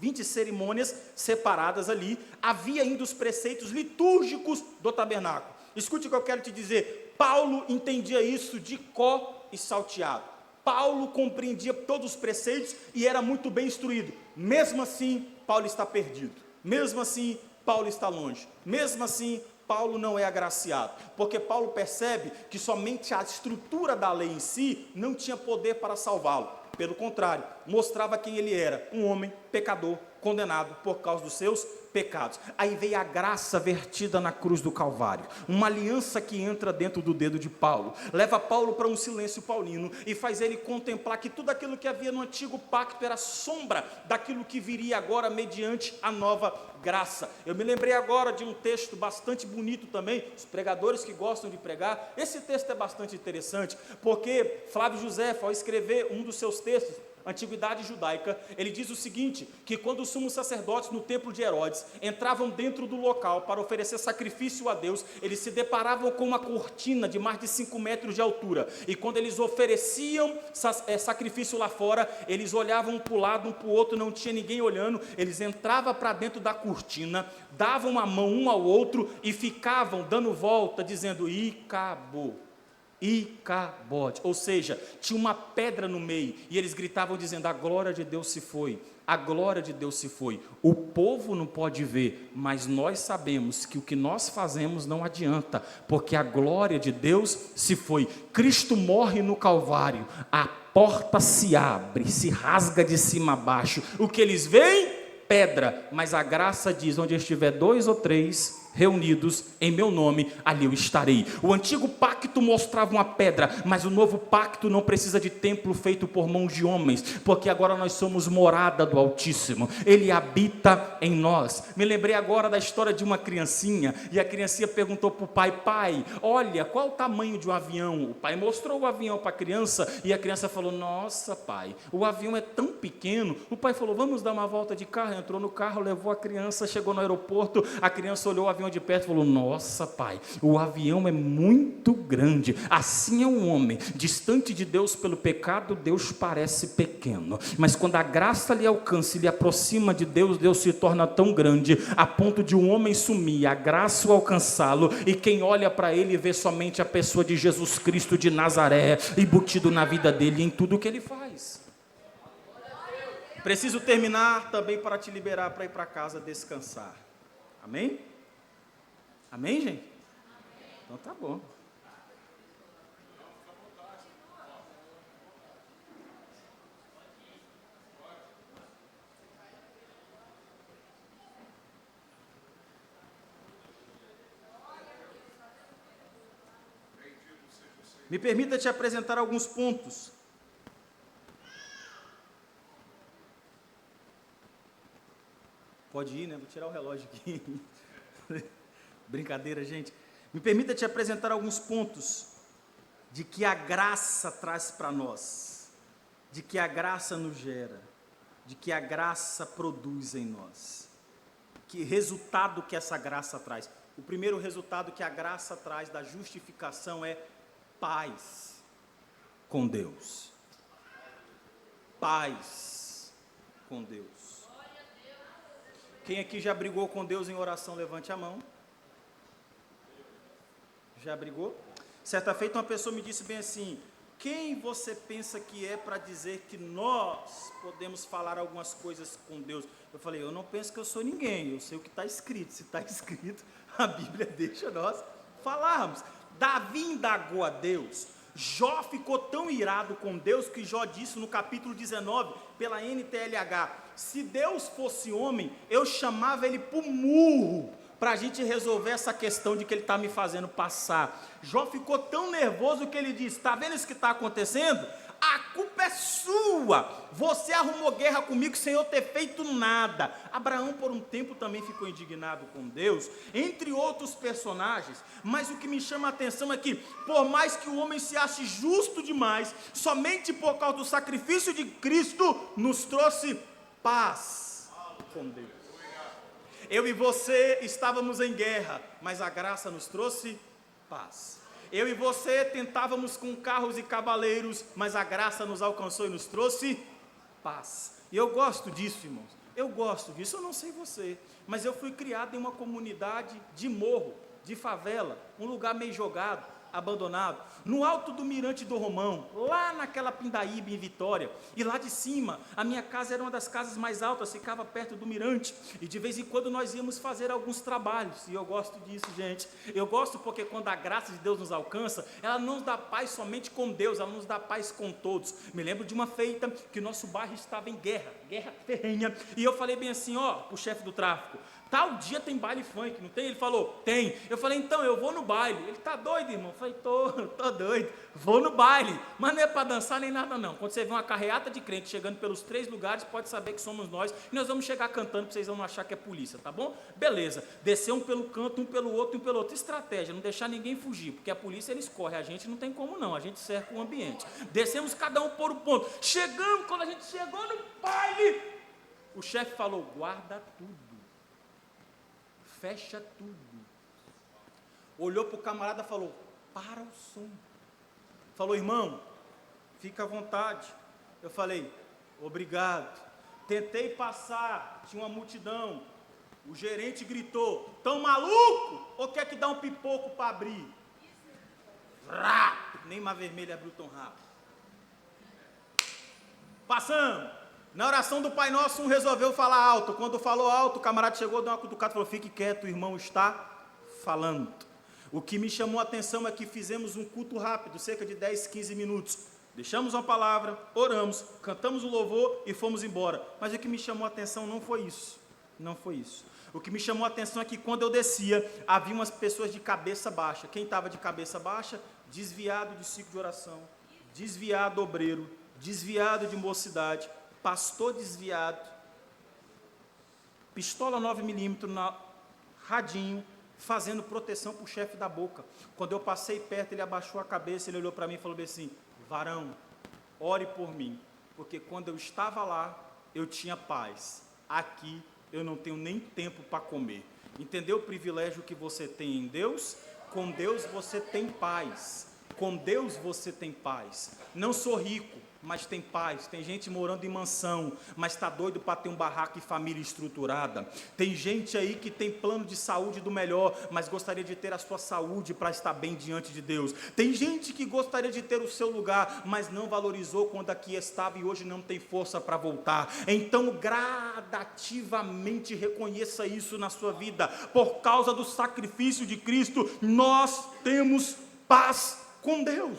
20 cerimônias separadas ali, havia ainda os preceitos litúrgicos do tabernáculo. Escute o que eu quero te dizer. Paulo entendia isso de có e salteado. Paulo compreendia todos os preceitos e era muito bem instruído. Mesmo assim, Paulo está perdido. Mesmo assim, Paulo está longe. Mesmo assim, Paulo não é agraciado, porque Paulo percebe que somente a estrutura da lei em si não tinha poder para salvá-lo. Pelo contrário, mostrava quem ele era, um homem pecador, condenado por causa dos seus pecados. Aí veio a graça vertida na cruz do Calvário, uma aliança que entra dentro do dedo de Paulo, leva Paulo para um silêncio paulino e faz ele contemplar que tudo aquilo que havia no antigo pacto era sombra daquilo que viria agora mediante a nova graça. Eu me lembrei agora de um texto bastante bonito também, os pregadores que gostam de pregar, esse texto é bastante interessante, porque Flávio José, ao escrever um dos seus textos, Antiguidade Judaica, ele diz o seguinte, que quando os sumos sacerdotes no templo de Herodes entravam dentro do local para oferecer sacrifício a Deus, eles se deparavam com uma cortina de mais de 5 metros de altura, e quando eles ofereciam sacrifício lá fora, eles olhavam um para o lado, um para o outro, não tinha ninguém olhando, eles entravam para dentro da cortina, davam a mão um ao outro e ficavam dando volta, dizendo, e acabou. Icabote, ou seja, tinha uma pedra no meio, e eles gritavam dizendo, a glória de Deus se foi, a glória de Deus se foi. O povo não pode ver, mas nós sabemos que o que nós fazemos não adianta, porque a glória de Deus se foi. Cristo morre no Calvário, a porta se abre, se rasga de cima a baixo, o que eles veem? Pedra, mas a graça diz, onde estiver 2 ou 3 reunidos em meu nome, ali eu estarei. O antigo pacto mostrava uma pedra, mas o novo pacto não precisa de templo feito por mãos de homens, porque agora nós somos morada do Altíssimo, Ele habita em nós. Me lembrei agora da história de uma criancinha, e a criancinha perguntou para o pai, pai, olha, qual o tamanho de um avião? O pai mostrou o avião para a criança, e a criança falou, nossa pai, o avião é tão pequeno. O pai falou, vamos dar uma volta de carro. Entrou no carro, levou a criança, chegou no aeroporto, a criança olhou o avião de perto e falou, nossa pai, o avião é muito grande. Assim é um homem, distante de Deus pelo pecado, Deus parece pequeno, mas quando a graça lhe alcança e lhe aproxima de Deus, Deus se torna tão grande, a ponto de um homem sumir, a graça o alcançá-lo, e quem olha para ele vê somente a pessoa de Jesus Cristo de Nazaré, embutido na vida dele, em tudo que ele faz. Preciso terminar também para te liberar para ir para casa descansar. Amém? Amém, gente? Então tá bom. Me permita te apresentar alguns pontos. Pode ir, né? Vou tirar o relógio aqui. Brincadeira, gente. Me permita te apresentar alguns pontos de que a graça traz para nós, de que a graça nos gera, de que a graça produz em nós. Que resultado que essa graça traz? O primeiro resultado que a graça traz da justificação é paz com Deus. Paz com Deus. Quem aqui já brigou com Deus em oração, levante a mão. Já brigou? Certa feita uma pessoa me disse bem assim: quem você pensa que é para dizer que nós podemos falar algumas coisas com Deus? Eu falei, eu não penso que eu sou ninguém, eu sei o que está escrito. Se está escrito, a Bíblia deixa nós falarmos. Davi indagou a Deus. Jó ficou tão irado com Deus que Jó disse no capítulo 19, pela NTLH, se Deus fosse homem, eu chamava ele para o murro, para a gente resolver essa questão de que ele está me fazendo passar. Jó ficou tão nervoso que ele disse, está vendo isso que está acontecendo? A culpa é sua, você arrumou guerra comigo sem eu ter feito nada. Abraão por um tempo também ficou indignado com Deus, entre outros personagens, mas o que me chama a atenção é que, por mais que o homem se ache justo demais, somente por causa do sacrifício de Cristo, nos trouxe paz com Deus. Eu e você estávamos em guerra, mas a graça nos trouxe paz. Eu e você tentávamos com carros e cavaleiros, mas a graça nos alcançou e nos trouxe paz. E eu gosto disso, irmãos. Eu gosto disso, eu não sei você, mas eu fui criado em uma comunidade de morro, de favela, um lugar meio jogado, abandonado, no alto do Mirante do Romão, lá naquela Pindaíba em Vitória, e lá de cima, a minha casa era uma das casas mais altas, ficava perto do mirante, e de vez em quando nós íamos fazer alguns trabalhos, e eu gosto disso, gente, eu gosto porque quando a graça de Deus nos alcança, ela não nos dá paz somente com Deus, ela nos dá paz com todos. Me lembro de uma feita, que nosso bairro estava em guerra ferrenha, e eu falei bem assim, ó, o chefe do tráfico, tal dia tem baile funk, não tem? Ele falou, tem. Eu falei, então, eu vou no baile. Ele, tá doido, irmão? Eu falei, tô doido, vou no baile. Mas não é para dançar nem nada, não. Quando você vê uma carreata de crente chegando pelos 3 lugares, pode saber que somos nós, e nós vamos chegar cantando, para vocês não achar que é polícia, tá bom? Beleza. Descer um pelo canto, um pelo outro. Estratégia, não deixar ninguém fugir, porque a polícia, eles correm, a gente não tem como não, a gente cerca o ambiente. Descemos cada um por um ponto. Chegamos, quando a gente chegou no baile, o chefe falou, guarda tudo. Fecha tudo. Olhou para o camarada e falou, para o som. Falou, irmão, fica à vontade. Eu falei, obrigado. Tentei passar, tinha uma multidão. O gerente gritou, tão maluco? Ou quer que dá um pipoco para abrir? Rápido, nem Mar Vermelho abriu tão rápido. Passamos. Na oração do Pai Nosso, um resolveu falar alto. Quando falou alto, o camarada chegou, deu uma cutucada e falou, fique quieto, o irmão está falando. O que me chamou a atenção é que fizemos um culto rápido, cerca de 10, 15 minutos. Deixamos uma palavra, oramos, cantamos o louvor e fomos embora. Mas o que me chamou a atenção não foi isso. Não foi isso. O que me chamou a atenção é que quando eu descia, havia umas pessoas de cabeça baixa. Quem estava de cabeça baixa? Desviado de ciclo de oração, desviado obreiro, desviado de mocidade, pastor desviado, pistola 9mm na radinho, fazendo proteção para o chefe da boca. Quando eu passei perto, ele abaixou a cabeça, ele olhou para mim e falou assim, varão, ore por mim, porque quando eu estava lá, eu tinha paz, aqui eu não tenho nem tempo para comer. Entendeu o privilégio que você tem em Deus? Com Deus você tem paz, com Deus você tem paz. Não sou rico, mas tem paz. Tem gente morando em mansão, mas está doido para ter um barraco e família estruturada. Tem gente aí que tem plano de saúde do melhor, mas gostaria de ter a sua saúde para estar bem diante de Deus. Tem gente que gostaria de ter o seu lugar, mas não valorizou quando aqui estava e hoje não tem força para voltar. Então, gradativamente reconheça isso na sua vida. Por causa do sacrifício de Cristo, nós temos paz com Deus.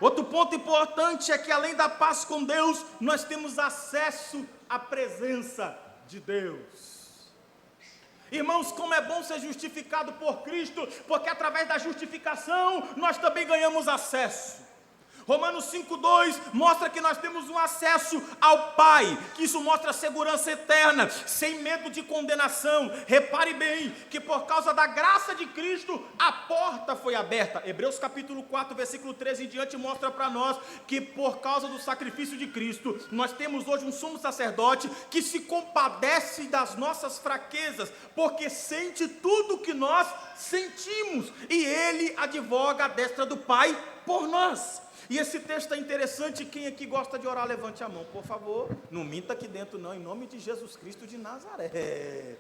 Outro ponto importante é que além da paz com Deus, nós temos acesso à presença de Deus. Irmãos, como é bom ser justificado por Cristo, porque através da justificação nós também ganhamos acesso. Romanos 5,2 mostra que nós temos um acesso ao Pai, que isso mostra segurança eterna, sem medo de condenação. Repare bem, que por causa da graça de Cristo, a porta foi aberta. Hebreus capítulo 4, versículo 13 em diante, mostra para nós que por causa do sacrifício de Cristo, nós temos hoje um sumo sacerdote que se compadece das nossas fraquezas, porque sente tudo o que nós sentimos, e Ele advoga à destra do Pai por nós. E esse texto é interessante, quem aqui gosta de orar, levante a mão, por favor. Não minta aqui dentro não, em nome de Jesus Cristo de Nazaré.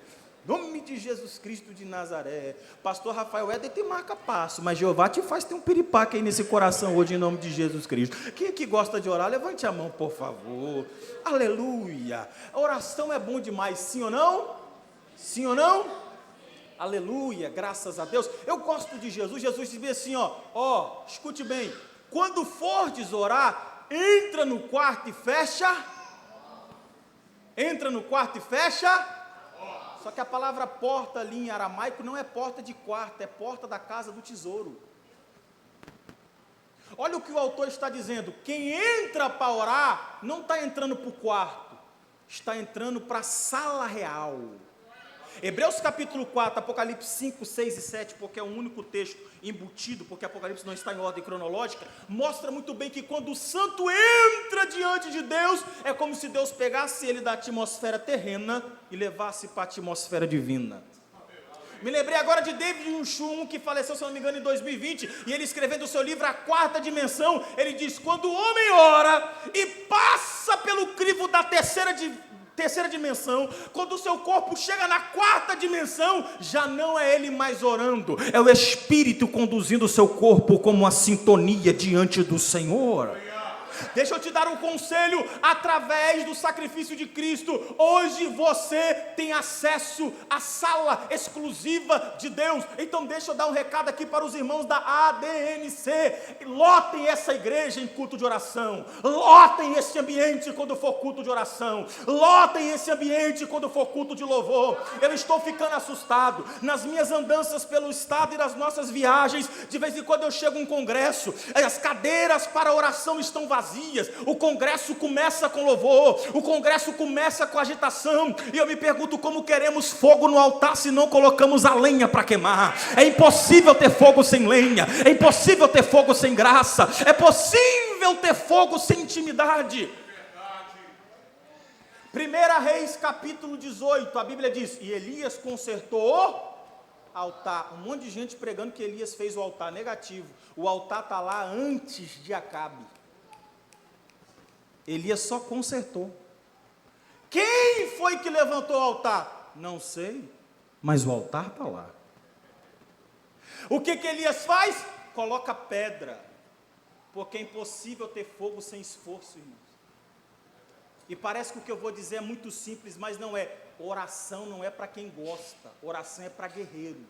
Nome de Jesus Cristo de Nazaré. Pastor Rafael Éder tem marca-passo, mas Jeová te faz ter um piripaque aí nesse coração hoje, em nome de Jesus Cristo. Quem aqui gosta de orar, levante a mão, por favor. Aleluia. A oração é bom demais, sim ou não? Sim ou não? Aleluia, graças a Deus. Eu gosto de Jesus. Jesus dizia assim, ó, escute bem. Quando fordes orar, entra no quarto e fecha. Entra no quarto e fecha. Só que a palavra porta ali em aramaico não é porta de quarto, é porta da casa do tesouro. Olha o que o autor está dizendo. Quem entra para orar, não está entrando para o quarto, está entrando para a sala real. Hebreus capítulo 4, Apocalipse 5, 6 e 7, porque é um único texto embutido, porque Apocalipse não está em ordem cronológica, mostra muito bem que quando o santo entra diante de Deus, é como se Deus pegasse ele da atmosfera terrena e levasse para a atmosfera divina. Me lembrei agora de David Unchum, que faleceu, se não me engano, em 2020, e ele escrevendo o seu livro A Quarta Dimensão, ele diz, quando o homem ora e passa pelo crivo da terceira dimensão, quando o seu corpo chega na quarta dimensão, já não é ele mais orando, é o Espírito conduzindo o seu corpo como uma sintonia diante do Senhor. Deixa eu te dar um conselho, através do sacrifício de Cristo, hoje você tem acesso à sala exclusiva de Deus. Então deixa eu dar um recado aqui para os irmãos da ADNC, lotem essa igreja em culto de oração, lotem esse ambiente quando for culto de oração, lotem esse ambiente quando for culto de louvor. Eu estou ficando assustado, nas minhas andanças pelo estado e nas nossas viagens, de vez em quando eu chego a um congresso, as cadeiras para oração estão vazias, o congresso começa com louvor, o congresso começa com agitação, e eu me pergunto como queremos fogo no altar se não colocamos a lenha para queimar. É impossível ter fogo sem lenha, é impossível ter fogo sem graça, é possível ter fogo sem intimidade. 1 Reis capítulo 18, a Bíblia diz, e Elias consertou o altar. Um monte de gente pregando que Elias fez o altar, negativo, o altar está lá antes de Acabe. Elias só consertou. Quem foi que levantou o altar? Não sei, mas o altar está lá. O que Elias faz? Coloca pedra, porque é impossível ter fogo sem esforço, irmãos. E parece que o que eu vou dizer é muito simples, mas não é. Oração não é para quem gosta, oração é para guerreiro.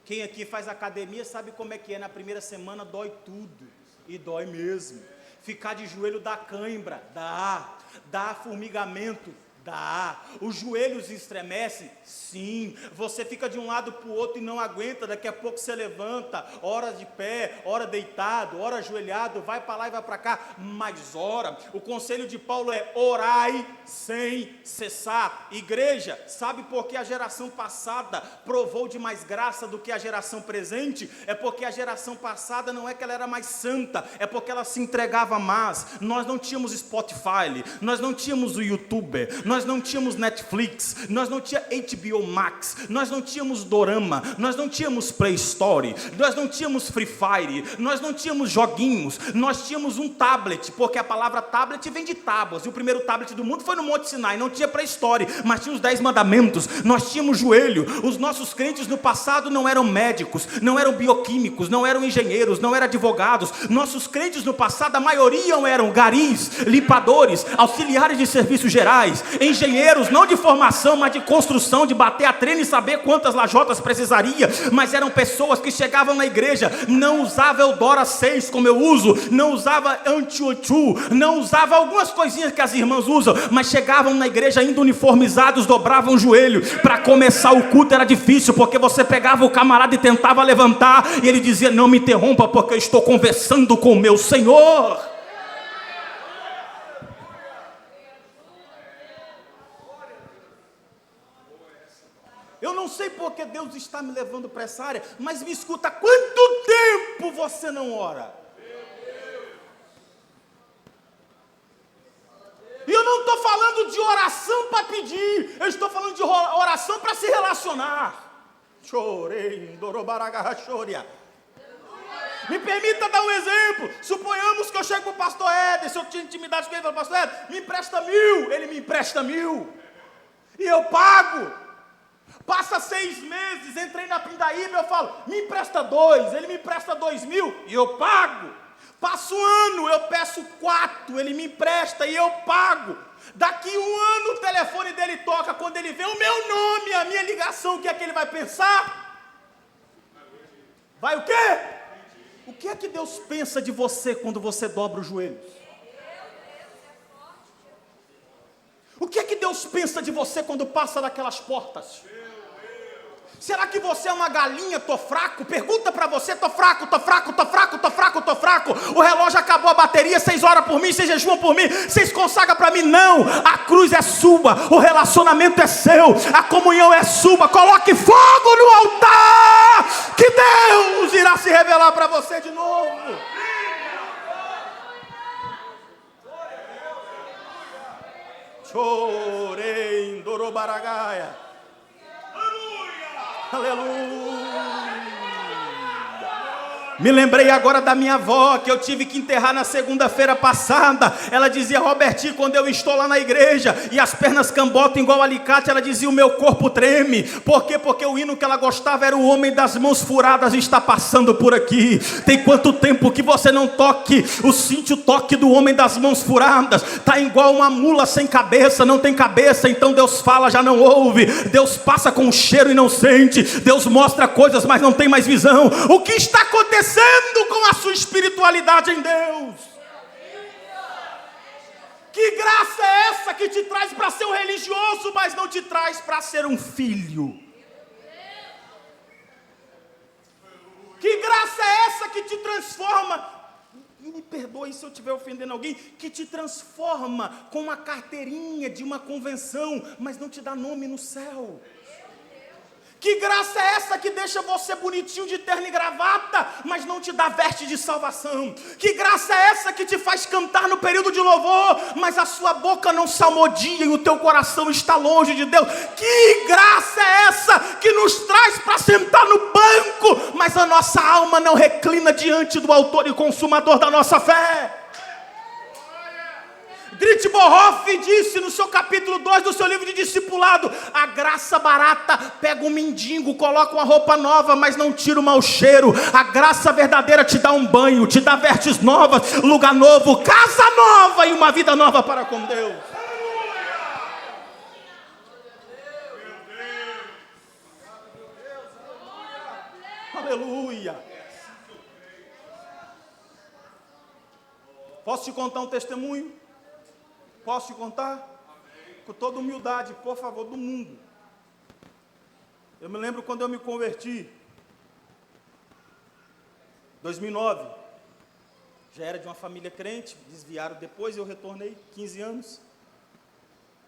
Quem aqui faz academia sabe como é que é, na primeira semana dói tudo, e dói mesmo. Ficar de joelho dá cãibra, dá formigamento, dá. Os joelhos estremecem, sim. Você fica de um lado para o outro e não aguenta, daqui a pouco você levanta, ora de pé, ora deitado, ora ajoelhado, vai para lá e vai para cá, mas ora. O conselho de Paulo é orai sem cessar. Igreja, sabe por que a geração passada provou de mais graça do que a geração presente? É porque a geração passada não é que ela era mais santa, é porque ela se entregava mais. Nós não tínhamos Spotify, nós não tínhamos o YouTube, nós não tínhamos Netflix, nós não tínhamos HBO Max, nós não tínhamos Dorama, nós não tínhamos Play Store, nós não tínhamos Free Fire, nós não tínhamos joguinhos, nós tínhamos um tablet, porque a palavra tablet vem de tábuas, e o primeiro tablet do mundo foi no Monte Sinai, não tinha Play Store, mas tinha os 10 mandamentos, nós tínhamos joelho. Os nossos crentes no passado não eram médicos, não eram bioquímicos, não eram engenheiros, não eram advogados. Nossos crentes no passado, a maioria eram garis, limpadores, auxiliares de serviços gerais, engenheiros, não de formação, mas de construção, de bater a trena e saber quantas lajotas precisaria, mas eram pessoas que chegavam na igreja, não usava Eudora 6 como eu uso, não usava Antiochu, não usava algumas coisinhas que as irmãs usam, mas chegavam na igreja ainda uniformizados, dobravam o joelho. Para começar o culto era difícil, porque você pegava o camarada e tentava levantar, e ele dizia, não me interrompa, porque eu estou conversando com o meu Senhor. Eu não sei porque Deus está me levando para essa área, mas me escuta, quanto tempo você não ora? E eu não estou falando de oração para pedir, eu estou falando de oração para se relacionar. Chorei, dorobaragarrachoria. Me permita dar um exemplo. Suponhamos que eu chego para o pastor Éder, se eu tinha intimidade com ele, eu falo, pastor Éder, me empresta 1.000, ele me empresta 1.000, e eu pago. Passa 6 meses, entrei na Pindaíba, eu falo, me empresta 2, ele me empresta 2.000 e eu pago. Passa 1 ano, eu peço 4, ele me empresta e eu pago. Daqui 1 ano o telefone dele toca, quando ele vê o meu nome, a minha ligação, o que é que ele vai pensar? Vai o quê? O que é que Deus pensa de você quando você dobra os joelhos? O que é que Deus pensa de você quando passa daquelas portas? Será que você é uma galinha, tô fraco? Pergunta para você, tô fraco. O relógio acabou a bateria, 6 horas por mim, vocês jejuam por mim, vocês consagram para mim? Não, a cruz é sua, o relacionamento é seu, a comunhão é sua. Coloque fogo no altar, que Deus irá se revelar para você de novo. Chorei, Dorobaragaia. Aleluia. Me lembrei agora da minha avó, que eu tive que enterrar na segunda-feira passada. Ela dizia, Robertinho, quando eu estou lá na igreja e as pernas cambotam igual alicate, ela dizia, o meu corpo treme. Por quê? Porque o hino que ela gostava era o homem das mãos furadas está passando por aqui. Tem quanto tempo que você não sente o toque do homem das mãos furadas? Está igual uma mula sem cabeça, não tem cabeça, então Deus fala, já não ouve. Deus passa com o cheiro e não sente. Deus mostra coisas, mas não tem mais visão. O que está acontecendo com a sua espiritualidade em Deus? Que graça é essa que te traz para ser um religioso, mas não te traz para ser um filho? Que graça é essa que te transforma? E me perdoe se eu estiver ofendendo alguém, que te transforma com uma carteirinha de uma convenção, mas não te dá nome no céu? Que graça é essa que deixa você bonitinho de terno e gravata, mas não te dá veste de salvação? Que graça é essa que te faz cantar no período de louvor, mas a sua boca não salmodia e o teu coração está longe de Deus? Que graça é essa que nos traz para sentar no banco, mas a nossa alma não reclina diante do autor e consumador da nossa fé? Dietrich Bonhoeffer disse no seu capítulo 2 do seu livro de discipulado: a graça barata pega um mendigo, coloca uma roupa nova, mas não tira o mau cheiro. A graça verdadeira te dá um banho, te dá vestes novas, lugar novo, casa nova e uma vida nova para com Deus. Aleluia. Posso te contar um testemunho? Posso te contar? Com toda humildade, por favor, do mundo. Eu me lembro quando eu me converti, 2009, já era de uma família crente, desviaram depois, eu retornei, 15 anos.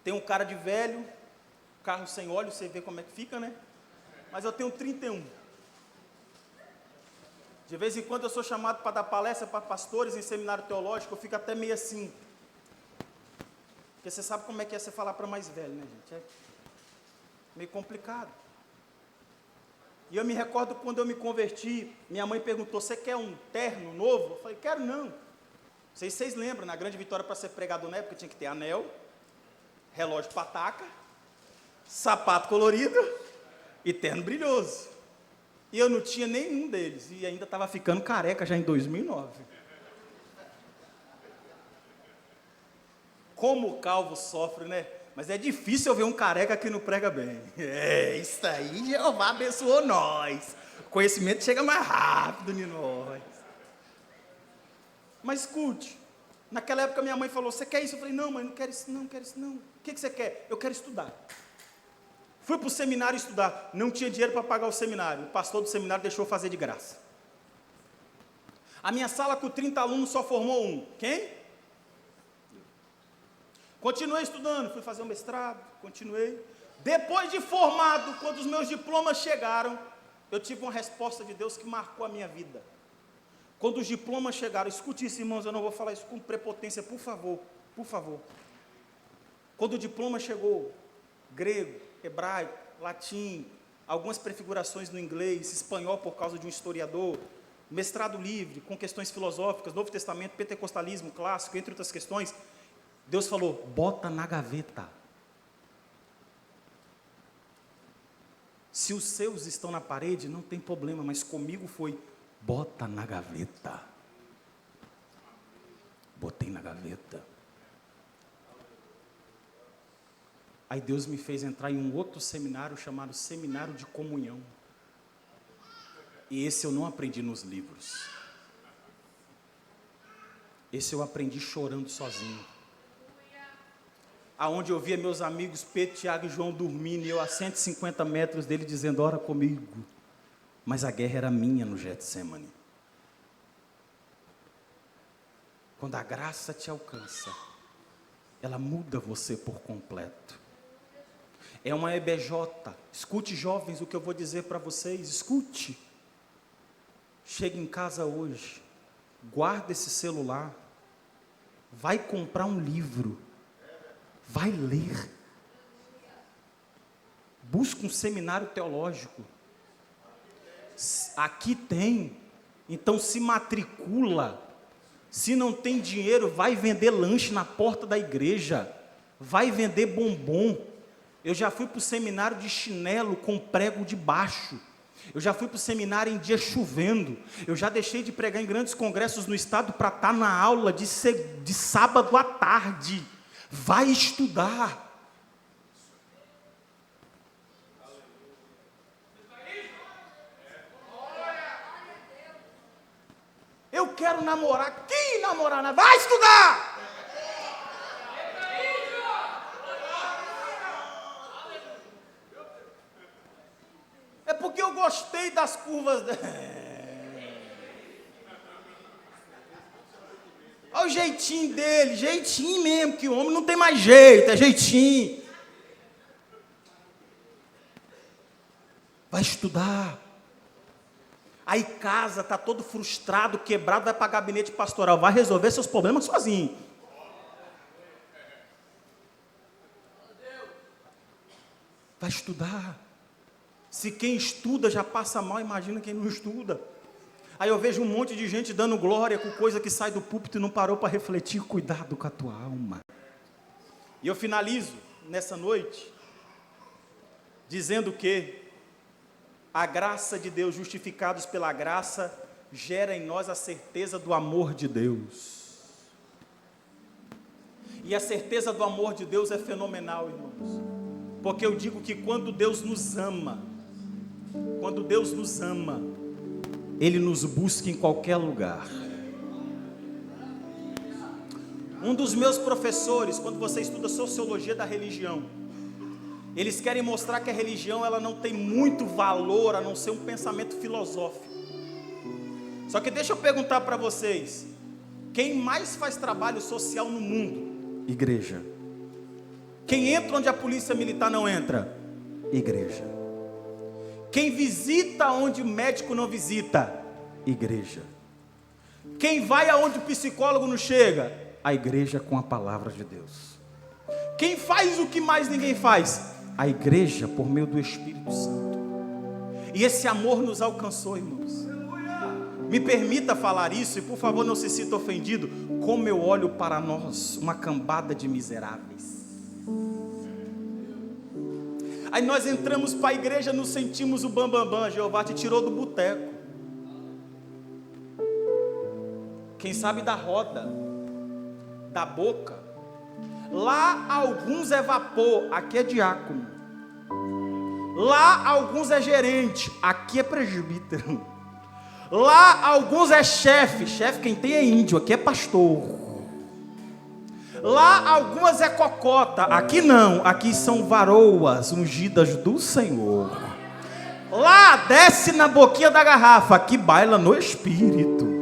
Tem um cara de velho, carro sem óleo, você vê como é que fica, né? Mas eu tenho 31. De vez em quando eu sou chamado para dar palestra para pastores em seminário teológico, eu fico até meio assim. Porque você sabe como é que é você falar para mais velho, né, gente? É meio complicado. E eu me recordo quando eu me converti, minha mãe perguntou: você quer um terno novo? Eu falei: quero não. Vocês lembram, na Grande Vitória, para ser pregador na época, tinha que ter anel, relógio pataca, sapato colorido e terno brilhoso. E eu não tinha nenhum deles, e ainda estava ficando careca já em 2009. Como o calvo sofre, né? Mas é difícil eu ver um careca que não prega bem. É, isso aí, Jeová abençoou nós. O conhecimento chega mais rápido em nós. Mas escute, naquela época minha mãe falou: você quer isso? Eu falei: não, mãe, não quero isso não, não quero isso não. O que você quer? Eu quero estudar. Fui para o seminário estudar, não tinha dinheiro para pagar o seminário, o pastor do seminário deixou eu fazer de graça. A minha sala com 30 alunos só formou um. Quem? Continuei estudando, fui fazer um mestrado, continuei. Depois de formado, quando os meus diplomas chegaram, eu tive uma resposta de Deus que marcou a minha vida. Quando os diplomas chegaram, escute isso, irmãos, eu não vou falar isso com prepotência, por favor, por favor. Quando o diploma chegou, grego, hebraico, latim, algumas prefigurações no inglês, espanhol por causa de um historiador, mestrado livre, com questões filosóficas, Novo Testamento, pentecostalismo clássico, entre outras questões, Deus falou: bota na gaveta. Se os seus estão na parede, não tem problema, mas comigo foi, bota na gaveta. Botei na gaveta. Aí Deus me fez entrar em um outro seminário chamado Seminário de Comunhão. E esse eu não aprendi nos livros. Esse eu aprendi chorando sozinho. Aonde eu via meus amigos Pedro, Tiago e João dormindo, e eu a 150 metros dele dizendo, ora comigo. Mas a guerra era minha no Getsemane. Quando a graça te alcança, ela muda você por completo. É uma EBJ. Escute, jovens, o que eu vou dizer para vocês. Escute. Chega em casa hoje, guarda esse celular, vai comprar um livro, vai ler. Busca um seminário teológico. Aqui tem, então se matricula. Se não tem dinheiro, vai vender lanche na porta da igreja, vai vender bombom. Eu já fui para o seminário de chinelo com prego de baixo. Eu já fui para o seminário em dia chovendo. Eu já deixei de pregar em grandes congressos no estado para estar na aula de sábado à tarde. Vai estudar. Eu quero namorar. Quem namorar? Vai estudar! É porque eu gostei das curvas. Olha o jeitinho dele, jeitinho mesmo, que o homem não tem mais jeito, é jeitinho. Vai estudar. Aí casa, está todo frustrado, quebrado, vai para gabinete pastoral, vai resolver seus problemas sozinho. Vai estudar. Se quem estuda já passa mal, imagina quem não estuda. Aí eu vejo um monte de gente dando glória com coisa que sai do púlpito e não parou para refletir. Cuidado com a tua alma. E eu finalizo nessa noite dizendo que a graça de Deus, justificados pela graça, gera em nós a certeza do amor de Deus. E a certeza do amor de Deus é fenomenal, irmãos. Porque eu digo que quando Deus nos ama, Ele nos busca em qualquer lugar. Um dos meus professores, quando você estuda sociologia da religião, eles querem mostrar que a religião ela não tem muito valor, a não ser um pensamento filosófico. Só que deixa eu perguntar para vocês, quem mais faz trabalho social no mundo? Igreja. Quem entra onde a polícia militar não entra? Igreja. Quem visita onde o médico não visita? Igreja. Quem vai aonde o psicólogo não chega? A igreja com a palavra de Deus. Quem faz o que mais ninguém faz? A igreja por meio do Espírito Santo. E esse amor nos alcançou, irmãos. Me permita falar isso, e por favor não se sinta ofendido. Como eu olho para nós, uma cambada de miseráveis. Aí nós entramos para a igreja, nos sentimos o bambambam. Jeová te tirou do boteco. Quem sabe da roda, da boca. Lá alguns é vapor, aqui é diácono. Lá alguns é gerente, aqui é presbítero. Lá alguns é chefe, quem tem é índio, aqui é pastor. Lá algumas é cocota, aqui não, aqui são varoas ungidas do Senhor. Lá desce na boquinha da garrafa, aqui baila no Espírito.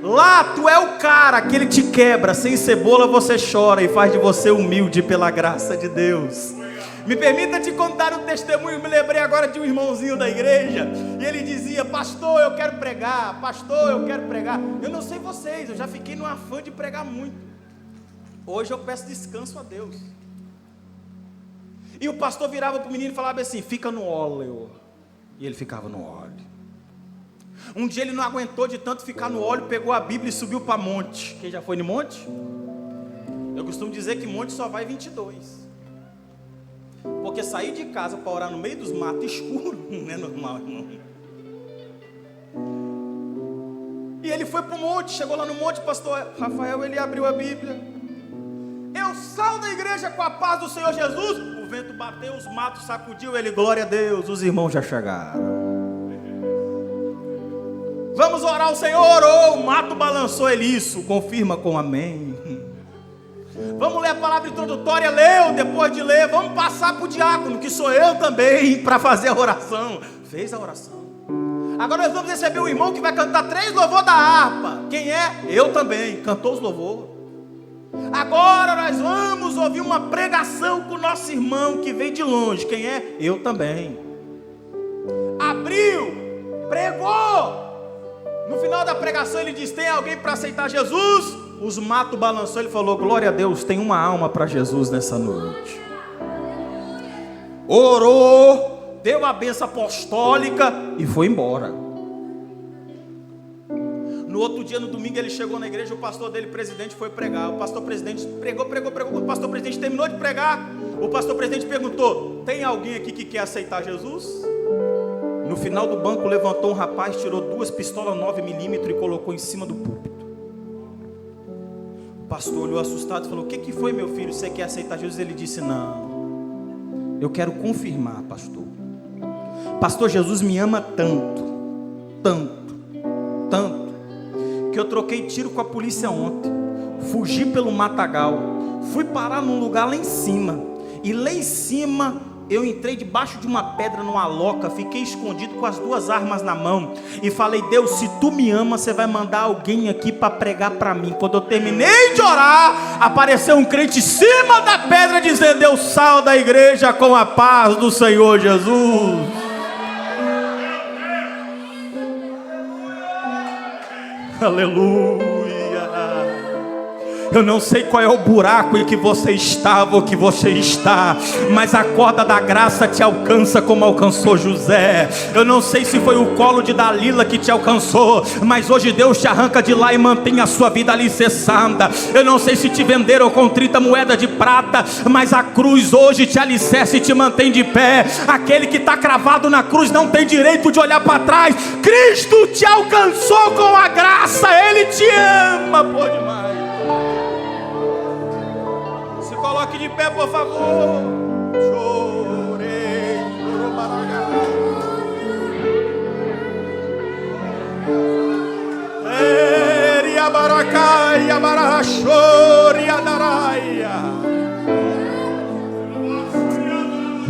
Lá tu é o cara, aquele te quebra, sem cebola você chora e faz de você humilde pela graça de Deus. Me permita te contar um testemunho, me lembrei agora de um irmãozinho da igreja, e ele dizia, pastor eu quero pregar, eu não sei vocês, eu já fiquei no afã de pregar muito. Hoje eu peço descanso a Deus. E o pastor virava para o menino e falava assim, fica no óleo. E ele ficava no óleo. Um dia ele não aguentou de tanto ficar no óleo, pegou a Bíblia e subiu para monte. Quem já foi no monte? Eu costumo dizer que monte só vai 22. Porque sair de casa para orar no meio dos matos escuro não é normal, irmão. E ele foi para o monte, chegou lá no monte, pastor Rafael, ele abriu a Bíblia. Eu saio da igreja com a paz do Senhor Jesus. O vento bateu, os matos sacudiu, ele, glória a Deus, os irmãos já chegaram. Vamos orar, o Senhor orou, o mato balançou, ele, isso, confirma com amém. Vamos ler a palavra introdutória, leu, depois de ler, vamos passar para o diácono, que sou eu também, para fazer a oração. Fez a oração. Agora nós vamos receber o irmão que vai cantar 3 louvores da harpa. Quem é? Eu também, cantou os louvores. Agora nós vamos ouvir uma pregação com o nosso irmão que veio de longe. Quem é? Eu também. Abriu, pregou. No final da pregação ele diz, tem alguém para aceitar Jesus? Os matos balançou, ele falou, glória a Deus, tem uma alma para Jesus nessa noite. Orou, deu a bênção apostólica e foi embora. No outro dia, no domingo, ele chegou na igreja, o pastor dele, presidente, foi pregar. O pastor presidente pregou. O pastor presidente terminou de pregar. O pastor presidente perguntou, tem alguém aqui que quer aceitar Jesus? No final do banco, levantou um rapaz, tirou 2 pistolas 9mm e colocou em cima do púlpito. O pastor olhou assustado e falou, o que foi, meu filho? Você quer aceitar Jesus? Ele disse, não, eu quero confirmar, pastor. Pastor, Jesus me ama tanto, que eu troquei tiro com a polícia ontem, fugi pelo matagal, fui parar num lugar lá em cima, e lá em cima eu entrei debaixo de uma pedra numa loca, fiquei escondido com as 2 armas na mão, e falei, Deus, se tu me ama, você vai mandar alguém aqui para pregar para mim. Quando eu terminei de orar, apareceu um crente em cima da pedra, dizendo, eu saio da igreja com a paz do Senhor Jesus. Aleluia. Eu não sei qual é o buraco em que você estava ou que você está, mas a corda da graça te alcança como alcançou José. Eu não sei se foi o colo de Dalila que te alcançou, mas hoje Deus te arranca de lá e mantém a sua vida alicerçada. Eu não sei se te venderam com 30 moedas de prata, mas a cruz hoje te alicerça e te mantém de pé. Aquele que está cravado na cruz não tem direito de olhar para trás. Cristo te alcançou com a graça, Ele te ama por demais. Coloque de pé, por favor. Chorei, Eria baracaia, barachoria daraia.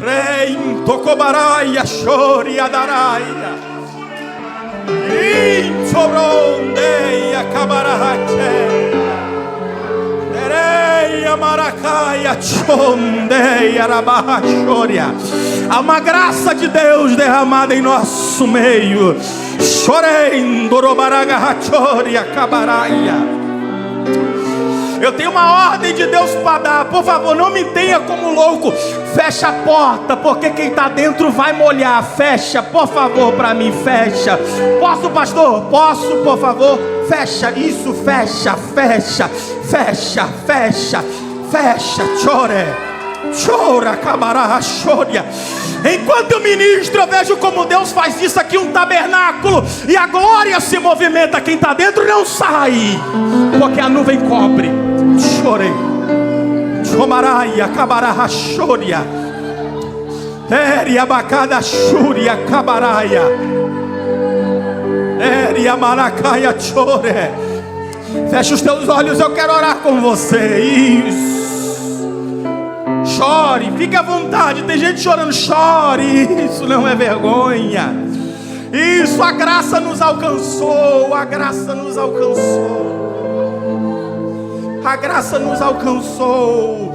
Rein tocobaraia, choria daraia. In sobrondeia, cabarache. Há uma graça de Deus derramada em nosso meio. Eu tenho uma ordem de Deus para dar. Por favor, não me tenha como louco. Fecha a porta, porque quem está dentro vai molhar. Fecha, por favor, para mim, fecha. Posso, pastor? Posso, por favor? Fecha, isso, fecha, fecha, fecha, fecha, fecha, chora, camará, choria. Enquanto eu ministro, eu vejo como Deus faz isso aqui, um tabernáculo, e a glória se movimenta. Quem está dentro não sai, porque a nuvem cobre. Chorei, chomaraia, camará, choria, teria bacada, chúria, cabaraia. Fecha os teus olhos, eu quero orar com você. Isso. Chore, fique à vontade. Tem gente chorando, chore. Isso não é vergonha. Isso, a graça nos alcançou. A graça nos alcançou. A graça nos alcançou.